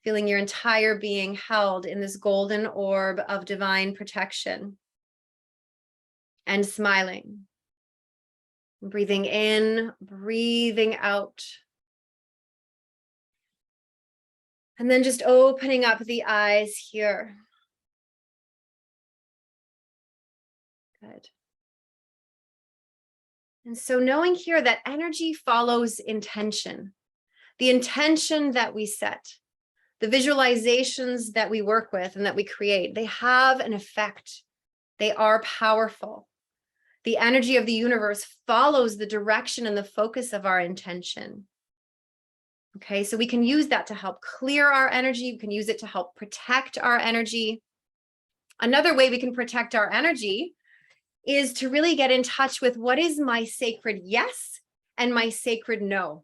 Feeling your entire being held in this golden orb of divine protection. And smiling. Breathing in, breathing out. And then just opening up the eyes here. Good. And so knowing here that energy follows intention, the intention that we set, the visualizations that we work with and that we create, they have an effect. They are powerful. The energy of the universe follows the direction and the focus of our intention. Okay, so we can use that to help clear our energy. We can use it to help protect our energy. Another way we can protect our energy is to really get in touch with what is my sacred yes and my sacred no.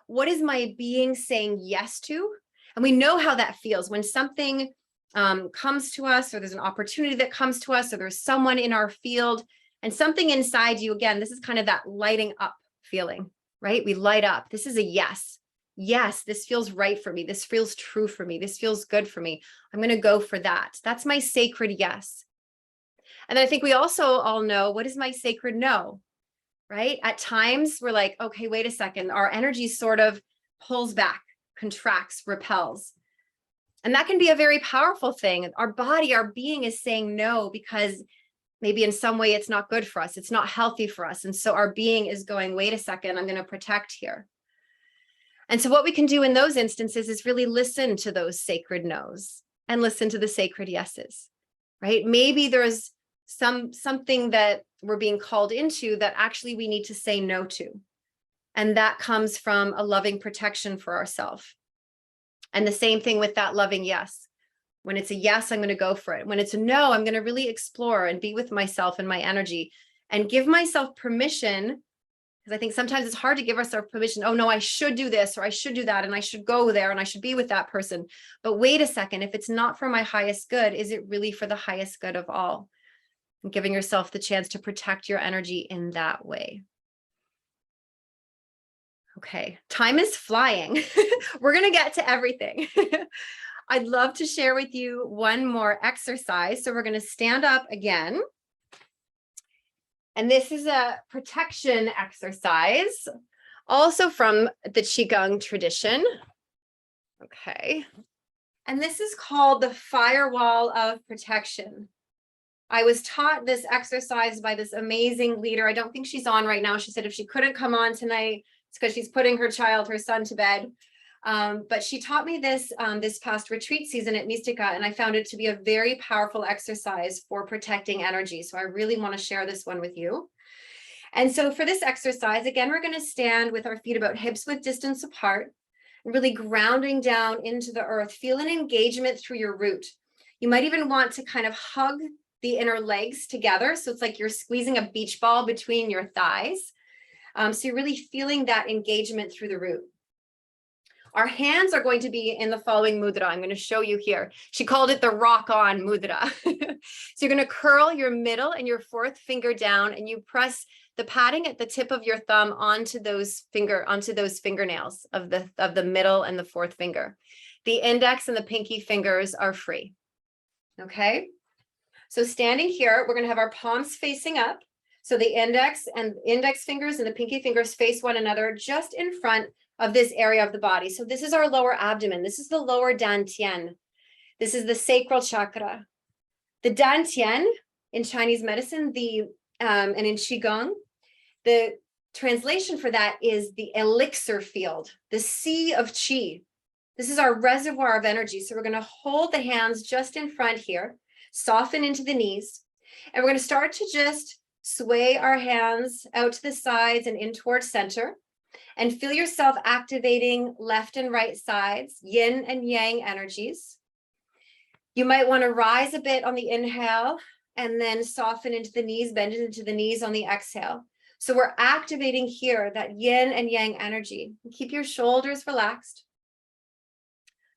What is my being saying yes to? And we know how that feels when something comes to us, or there's an opportunity that comes to us, or there's someone in our field and something inside you. Again, this is kind of that lighting up feeling, right? We light up. This is a yes. Yes, this feels right for me. This feels true for me. This feels good for me. I'm going to go for that. That's my sacred yes. And I think we also all know, what is my sacred no, right? At times we're like, okay, wait a second. Our energy sort of pulls back, contracts, repels. And that can be a very powerful thing. Our body, our being is saying no because maybe in some way it's not good for us. It's not healthy for us. And so our being is going, wait a second, I'm going to protect here. And so what we can do in those instances is really listen to those sacred no's and listen to the sacred yeses, right? Maybe there's something that we're being called into that actually we need to say no to. And that comes from a loving protection for ourselves. And the same thing with that loving yes. When it's a yes, I'm going to go for it. When it's a no, I'm going to really explore and be with myself and my energy and give myself permission. Because I think sometimes it's hard to give ourselves permission. Oh, no, I should do this, or I should do that, and I should go there, and I should be with that person. But wait a second, if it's not for my highest good, is it really for the highest good of all? And giving yourself the chance to protect your energy in that way. Okay, time is flying. We're going to get to everything. I'd love to share with you one more exercise. So we're going to stand up again. And this is a protection exercise, also from the Qigong tradition. Okay. And this is called the firewall of protection. I was taught this exercise by this amazing leader. I don't think she's on right now. She said if she couldn't come on tonight, it's because she's putting her son to bed. But she taught me this this past retreat season at Mystica, and I found it to be a very powerful exercise for protecting energy. So I really want to share this one with you. And so for this exercise, again, we're going to stand with our feet about hips width distance apart, really grounding down into the earth. Feel an engagement through your root. You might even want to kind of hug the inner legs together. So it's like you're squeezing a beach ball between your thighs. So you're really feeling that engagement through the root. Our hands are going to be in the following mudra. I'm going to show you here. She called it the rock on mudra. So you're going to curl your middle and your fourth finger down, and you press the padding at the tip of your thumb onto those fingernails of the middle and the fourth finger. The index and the pinky fingers are free. Okay. So standing here, we're going to have our palms facing up. So the index fingers and the pinky fingers face one another just in front of this area of the body. So this is our lower abdomen. This is the lower dantian. This is the sacral chakra. The dantian in Chinese medicine, and in Qigong, the translation for that is the elixir field, the sea of qi. This is our reservoir of energy. So we're going to hold the hands just in front here, soften into the knees, and we're going to start to just sway our hands out to the sides and in towards center, and feel yourself activating left and right sides, yin and yang energies. You might want to rise a bit on the inhale and then soften into the knees, bend into the knees on the exhale. So we're activating here that yin and yang energy. Keep your shoulders relaxed.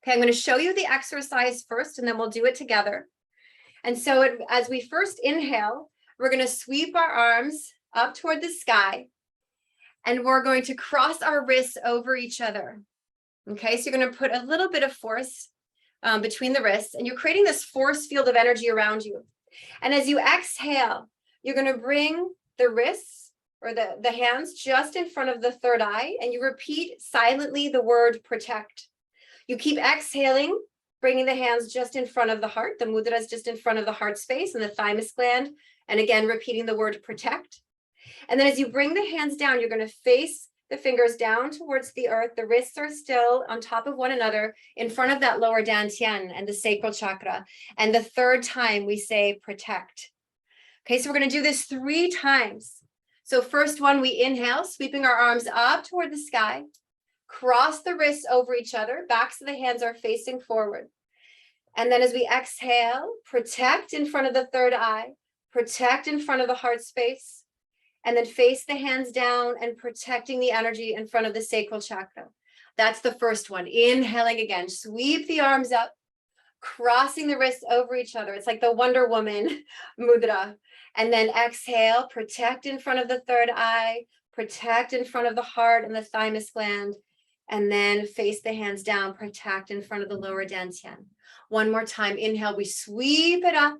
Okay, I'm going to show you the exercise first, and then we'll do it together. And so as we first inhale, we're going to sweep our arms up toward the sky, and we're going to cross our wrists over each other. Okay, so you're going to put a little bit of force between the wrists, and you're creating this force field of energy around you. And as you exhale, you're going to bring the wrists or the hands just in front of the third eye, and you repeat silently the word protect. You keep exhaling, bringing the hands just in front of the heart. The mudra is just in front of the heart space and the thymus gland. And again, repeating the word protect. And then as you bring the hands down, you're going to face the fingers down towards the earth. The wrists are still on top of one another in front of that lower dantian and the sacral chakra. And the third time we say protect. Okay, so we're going to do this 3 times. So first one, we inhale, sweeping our arms up toward the sky. Cross the wrists over each other. Backs of the hands are facing forward. And then as we exhale, protect in front of the third eye, protect in front of the heart space, and then face the hands down and protecting the energy in front of the sacral chakra. That's the first one. Inhaling again, sweep the arms up, crossing the wrists over each other. It's like the Wonder Woman mudra. And then exhale, protect in front of the third eye, protect in front of the heart and the thymus gland. And then face the hands down, protect in front of the lower dantian. One more time, inhale, we sweep it up,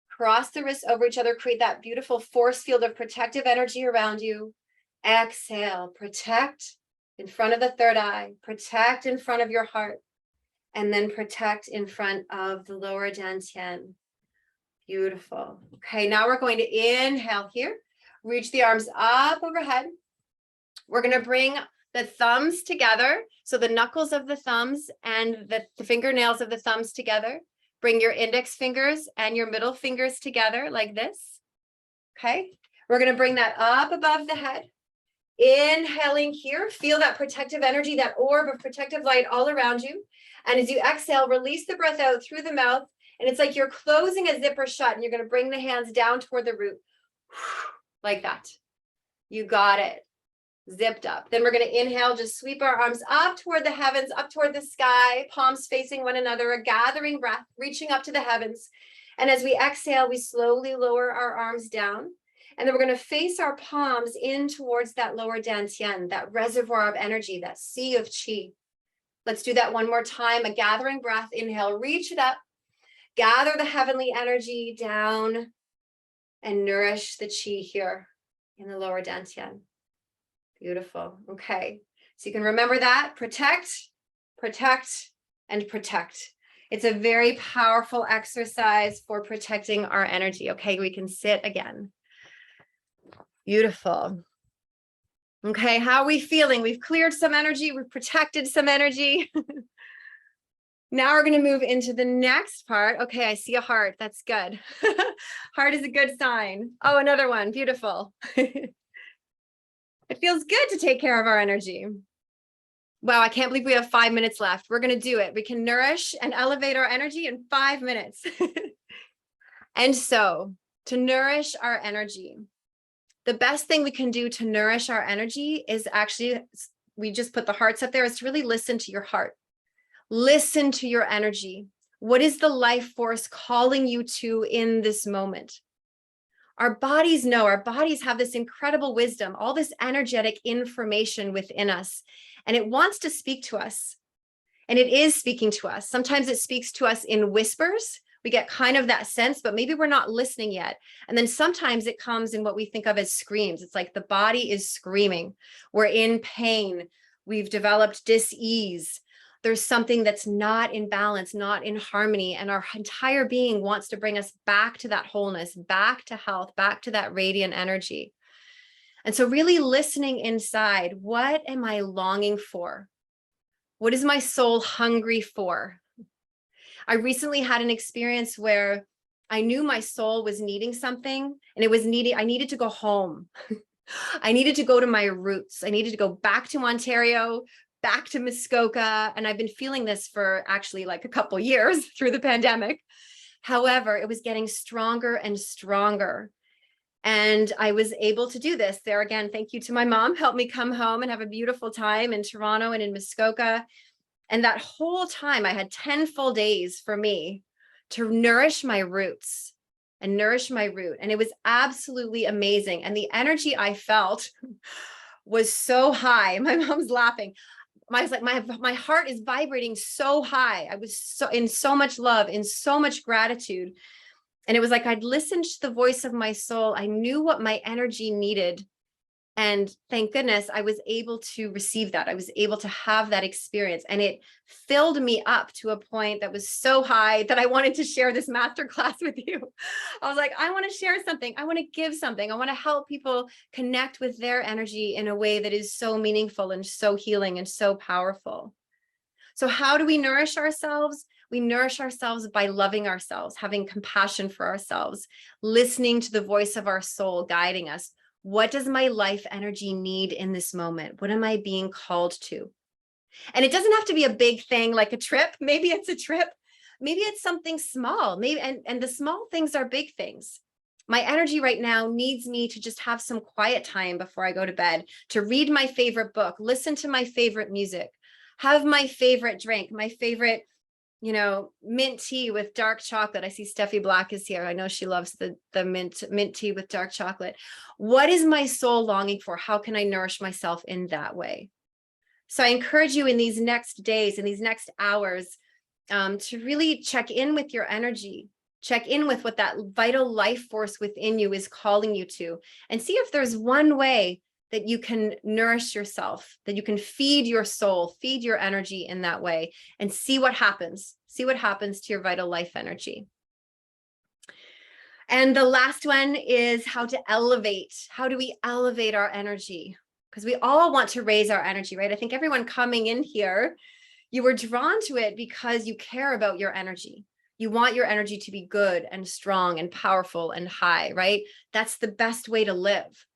cross the wrists over each other, create that beautiful force field of protective energy around you. Exhale, protect in front of the third eye, protect in front of your heart, and then protect in front of the lower dantian. Beautiful. Okay, now we're going to inhale here, reach the arms up overhead. We're going to bring the thumbs together. So the knuckles of the thumbs and the fingernails of the thumbs together. Bring your index fingers and your middle fingers together like this. Okay. We're going to bring that up above the head. Inhaling here, feel that protective energy, that orb of protective light all around you. And as you exhale, release the breath out through the mouth. And it's like you're closing a zipper shut, and you're going to bring the hands down toward the root. Like that. You got it. Zipped up. Then we're going to inhale, just sweep our arms up toward the heavens, up toward the sky, palms facing one another, a gathering breath, reaching up to the heavens. And as we exhale, we slowly lower our arms down. And then we're going to face our palms in towards that lower dantian, that reservoir of energy, that sea of chi. Let's do that one more time. A gathering breath. Inhale, reach it up, gather the heavenly energy down, and nourish the chi here in the lower dantian. Beautiful. Okay. So you can remember that. Protect, protect, and protect. It's a very powerful exercise for protecting our energy. Okay. We can sit again. Beautiful. Okay. How are we feeling? We've cleared some energy. We've protected some energy. Now we're going to move into the next part. Okay. I see a heart. That's good. Heart is a good sign. Oh, another one. Beautiful. It feels good to take care of our energy. Wow, I can't believe we have 5 minutes left. We're going to do it. We can nourish and elevate our energy in 5 minutes. And so, to nourish our energy, the best thing we can do to nourish our energy is actually, we just put the hearts up there, is to really listen to your heart. Listen to your energy. What is the life force calling you to in this moment? Our bodies know, our bodies have this incredible wisdom, all this energetic information within us, and it wants to speak to us. And it is speaking to us. Sometimes it speaks to us in whispers. We get kind of that sense, but maybe we're not listening yet. And then sometimes it comes in what we think of as screams. It's like the body is screaming. We're in pain. We've developed dis-ease. There's something that's not in balance, not in harmony. And our entire being wants to bring us back to that wholeness, back to health, back to that radiant energy. And so really listening inside, what am I longing for? What is my soul hungry for? I recently had an experience where I knew my soul was needing something, and I needed to go home. I needed to go to my roots. I needed to go back to Ontario, back to Muskoka. And I've been feeling this for actually like a couple years through the pandemic. However, it was getting stronger and stronger. And I was able to do this. There again, thank you to my mom, helped me come home and have a beautiful time in Toronto and in Muskoka. And that whole time I had 10 full days for me to nourish my roots and nourish my root. And it was absolutely amazing. And the energy I felt was so high. My mom's laughing. My heart is vibrating so high. I was so in so much love, in so much gratitude. And it was like I'd listened to the voice of my soul. I knew what my energy needed. And thank goodness I was able to receive that. I was able to have that experience, and it filled me up to a point that was so high that I wanted to share this masterclass with you. I was like, I want to share something. I want to give something. I want to help people connect with their energy in a way that is so meaningful and so healing and so powerful. So how do we nourish ourselves? We nourish ourselves by loving ourselves, having compassion for ourselves, listening to the voice of our soul guiding us. What does my life energy need in this moment? What am I being called to? And it doesn't have to be a big thing like a trip. Maybe it's a trip. Maybe it's something small. Maybe and the small things are big things. My energy right now needs me to just have some quiet time before I go to bed, to read my favorite book, listen to my favorite music, have my favorite drink, my favorite mint tea with dark chocolate. I see Steffi Black is here. I know she loves the mint tea with dark chocolate. What is my soul longing for? How can I nourish myself in that way? So I encourage you in these next days, in these next hours, to really check in with your energy, check in with what that vital life force within you is calling you to, and see if there's one way that you can nourish yourself, that you can feed your soul, feed your energy in that way, and see what happens. See what happens to your vital life energy. And the last one is how to elevate. How do we elevate our energy? Because we all want to raise our energy, right? I think everyone coming in here, you were drawn to it because you care about your energy. You want your energy to be good and strong and powerful and high, right? That's the best way to live.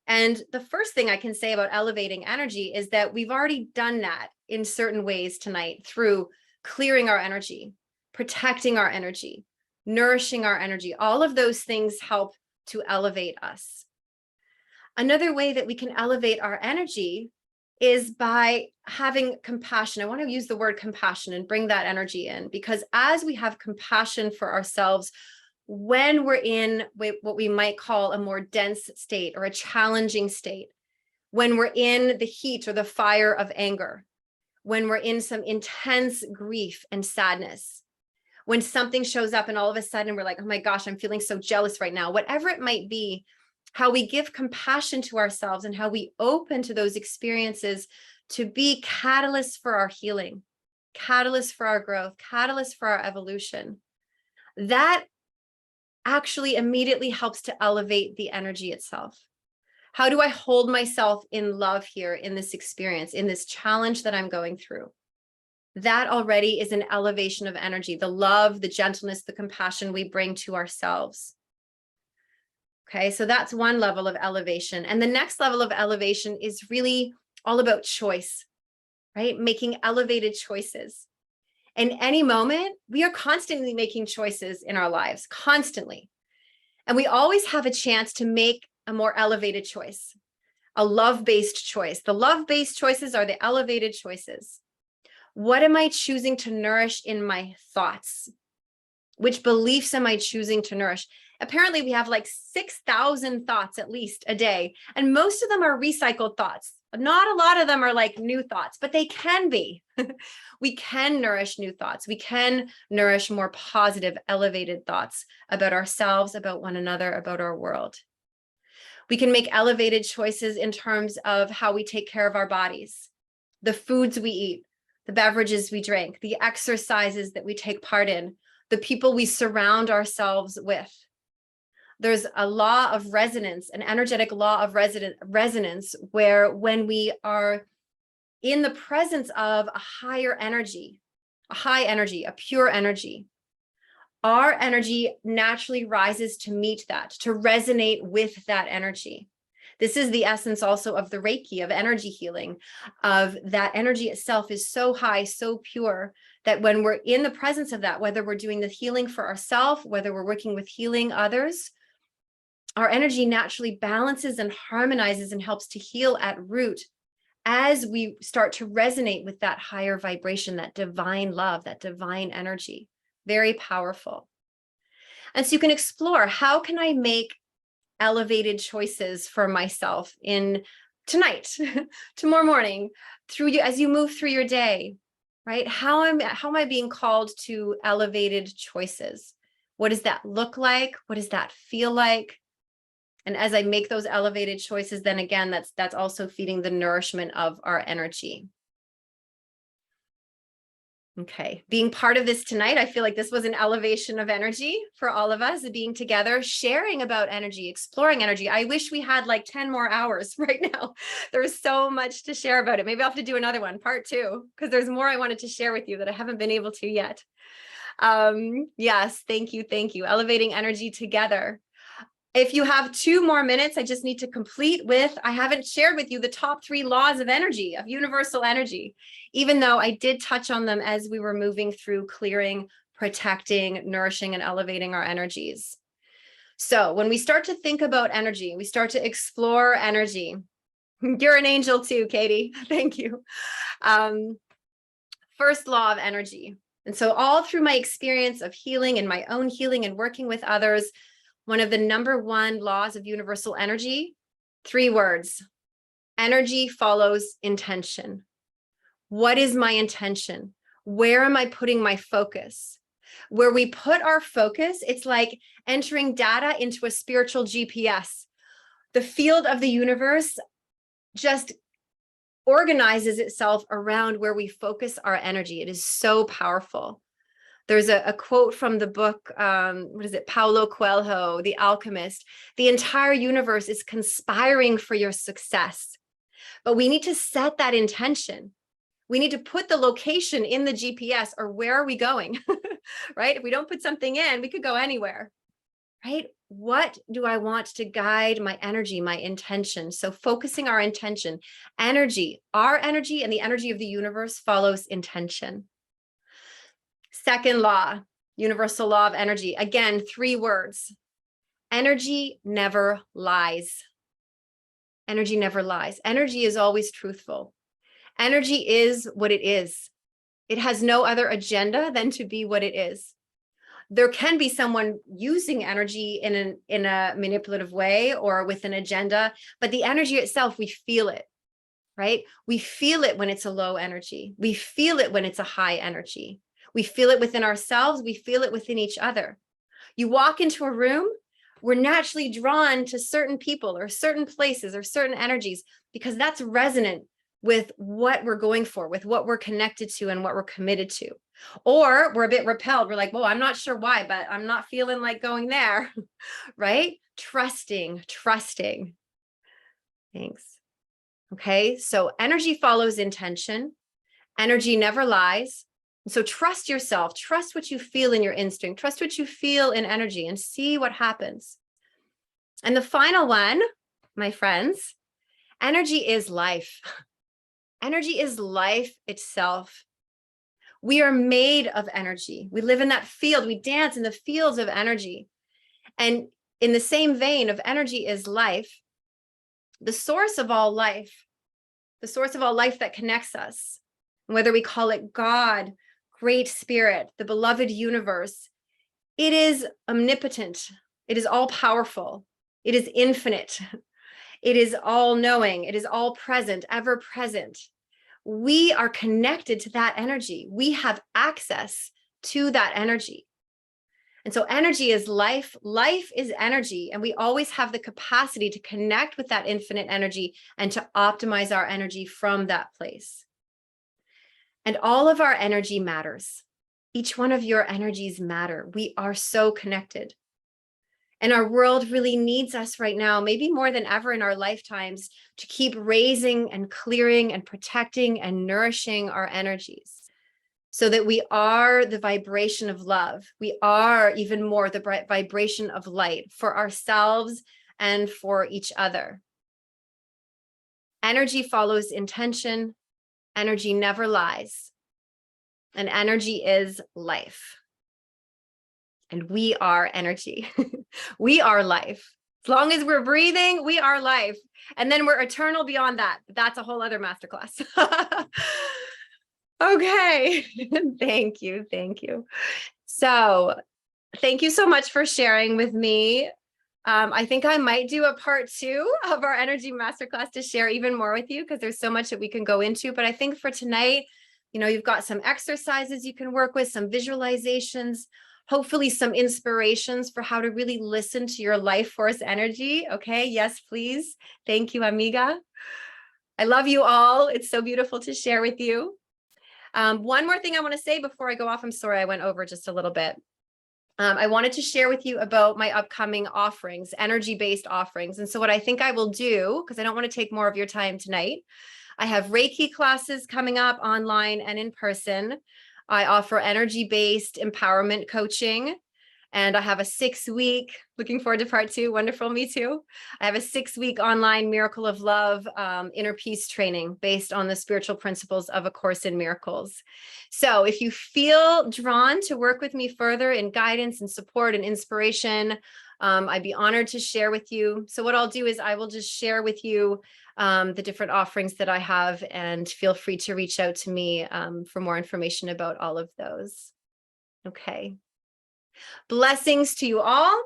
And the first thing I can say about elevating energy is that we've already done that in certain ways tonight through clearing our energy, protecting our energy, nourishing our energy. All of those things help to elevate us. Another way that we can elevate our energy is by having compassion. I want to use the word compassion and bring that energy in, because as we have compassion for ourselves, when we're in what we might call a more dense state or a challenging state, when we're in the heat or the fire of anger, when we're in some intense grief and sadness, when something shows up and all of a sudden we're like, oh my gosh, I'm feeling so jealous right now, whatever it might be, how we give compassion to ourselves and how we open to those experiences to be catalysts for our healing, catalysts for our growth, catalysts for our evolution. That actually immediately helps to elevate the energy itself. How do I hold myself in love here in this experience, in this challenge that I'm going through? That already is an elevation of energy, the love, the gentleness, the compassion we bring to ourselves. Okay, so that's one level of elevation. And the next level of elevation is really all about choice, right? Making elevated choices. In any moment, we are constantly making choices in our lives, constantly. And we always have a chance to make a more elevated choice, a love-based choice. The love-based choices are the elevated choices. What am I choosing to nourish in my thoughts? Which beliefs am I choosing to nourish? Apparently, we have like 6,000 thoughts at least a day, and most of them are recycled thoughts. Not a lot of them are like new thoughts, but they can be. We can nourish new thoughts. We can nourish more positive, elevated thoughts about ourselves, about one another, about our world. We can make elevated choices in terms of how we take care of our bodies, the foods we eat, the beverages we drink, the exercises that we take part in, the people we surround ourselves with. There's a law of resonance, an energetic law of resonance, where when we are in the presence of a higher energy, a high energy, a pure energy, our energy naturally rises to meet that, to resonate with that energy. This is the essence also of the Reiki, of energy healing, of that energy itself is so high, so pure, that when we're in the presence of that, whether we're doing the healing for ourselves, whether we're working with healing others, our energy naturally balances and harmonizes and helps to heal at root as we start to resonate with that higher vibration, that divine love, that divine energy. Very powerful. And so you can explore, how can I make elevated choices for myself in tonight, tomorrow morning, through you as you move through your day, right? How am I being called to elevated choices? What does that look like? What does that feel like? And as I make those elevated choices, then again, that's also feeding the nourishment of our energy. Okay, being part of this tonight, I feel like this was an elevation of energy for all of us, being together, sharing about energy, exploring energy. I wish we had like 10 more hours right now. There's so much to share about it. Maybe I'll have to do another one, part 2, because there's more I wanted to share with you that I haven't been able to yet. Yes, thank you, thank you. Elevating energy together. If you have 2 more minutes, I just need to complete with, I haven't shared with you the top 3 laws of energy, of universal energy, even though I did touch on them as we were moving through clearing, protecting, nourishing, and elevating our energies. So when we start to think about energy, we start to explore energy. You're an angel too, Katie. Thank you. First law of energy. And so all through my experience of healing and my own healing and working with others, one of the number 1 laws of universal energy, 3 words: energy follows intention. What is my intention? Where am I putting my focus? Where we put our focus, it's like entering data into a spiritual GPS. The field of the universe just organizes itself around where we focus our energy. It is so powerful. There's a quote from the book, what is it? Paulo Coelho, The Alchemist. The entire universe is conspiring for your success, but we need to set that intention. We need to put the location in the GPS, or where are we going, right? If we don't put something in, we could go anywhere, right? What do I want to guide my energy, my intention? So focusing our intention, energy, our energy and the energy of the universe follows intention. Second law, universal law of energy. Again, 3 words. Energy never lies. Energy never lies. Energy is always truthful. Energy is what it is. It has no other agenda than to be what it is. There can be someone using energy in a manipulative way or with an agenda, but the energy itself, we feel it, right? We feel it when it's a low energy. We feel it when it's a high energy. We feel it within ourselves. We feel it within each other. You walk into a room, we're naturally drawn to certain people or certain places or certain energies because that's resonant with what we're going for, with what we're connected to and what we're committed to. Or we're a bit repelled. We're like, well, I'm not sure why, but I'm not feeling like going there, right? Trusting. Thanks. Okay, so energy follows intention. Energy never lies. So trust yourself, trust what you feel in your instinct, trust what you feel in energy and see what happens. And the final one, my friends, energy is life. Energy is life itself. We are made of energy. We live in that field. We dance in the fields of energy. And in the same vein of energy is life, the source of all life that connects us, whether we call it God, Great Spirit, the beloved universe, it is omnipotent. It is all powerful. It is infinite. It is all knowing. It is all present, ever present. We are connected to that energy. We have access to that energy. And so energy is life. Life is energy. And we always have the capacity to connect with that infinite energy and to optimize our energy from that place. And all of our energy matters. Each one of your energies matter. We are so connected. And our world really needs us right now, maybe more than ever in our lifetimes, to keep raising and clearing and protecting and nourishing our energies so that we are the vibration of love. We are even more the vibration of light for ourselves and for each other. Energy follows intention. Energy never lies. And energy is life. And we are energy. We are life. As long as we're breathing, we are life. And then we're eternal beyond that. That's a whole other masterclass. Okay. Thank you. Thank you. So thank you so much for sharing with me. I think I might do a part 2 of our energy masterclass to share even more with you, because there's so much that we can go into. But I think for tonight, you've got some exercises you can work with, some visualizations, hopefully some inspirations for how to really listen to your life force energy. Okay. Yes, please. Thank you, amiga. I love you all. It's so beautiful to share with you. One more thing I want to say before I go off. I'm sorry I went over just a little bit. I wanted to share with you about my upcoming offerings, energy-based offerings. And so what I think I will do, because I don't want to take more of your time tonight, I have Reiki classes coming up online and in person. I offer energy-based empowerment coaching. And I have a 6-week, looking forward to part 2. Wonderful, me too. I have a 6-week online Miracle of Love inner peace training based on the spiritual principles of A Course in Miracles. So if you feel drawn to work with me further in guidance and support and inspiration, I'd be honored to share with you. So what I'll do is I will just share with you the different offerings that I have, and feel free to reach out to me for more information about all of those. Okay. Blessings to you all.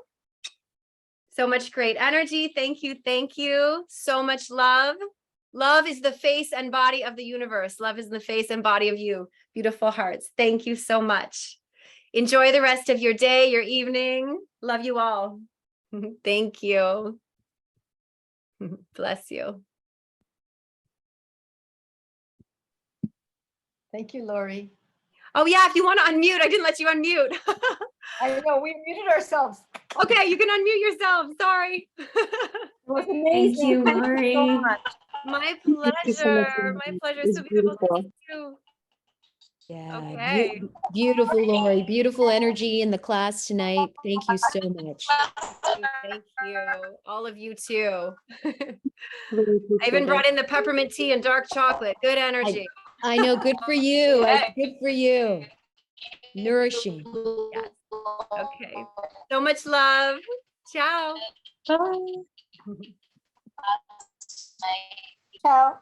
So much great energy. Thank you. Thank you. So much love. Love is the face and body of the universe. Love is the face and body of you. Beautiful hearts. Thank you so much. Enjoy the rest of your day, your evening. Love you all. Thank you. Bless you. Thank you, Lori. Oh yeah, if you want to unmute, I didn't let you unmute. I know, we muted ourselves. Okay, you can unmute yourself. Sorry. It was amazing. Thank you, Thank you Lori. so much. My Thank you so much, pleasure. My Lori. pleasure. It was So beautiful to beautiful. meet you. Yeah, Okay. beautiful, Lori. Beautiful energy in the class tonight. Thank you so much. Thank you. All of you too. Really I even appreciate brought it. in the peppermint tea and dark chocolate. Good energy. I know, good for you. Good for you. Nourishing. Yes. Okay. So much love. Ciao. Bye. Ciao.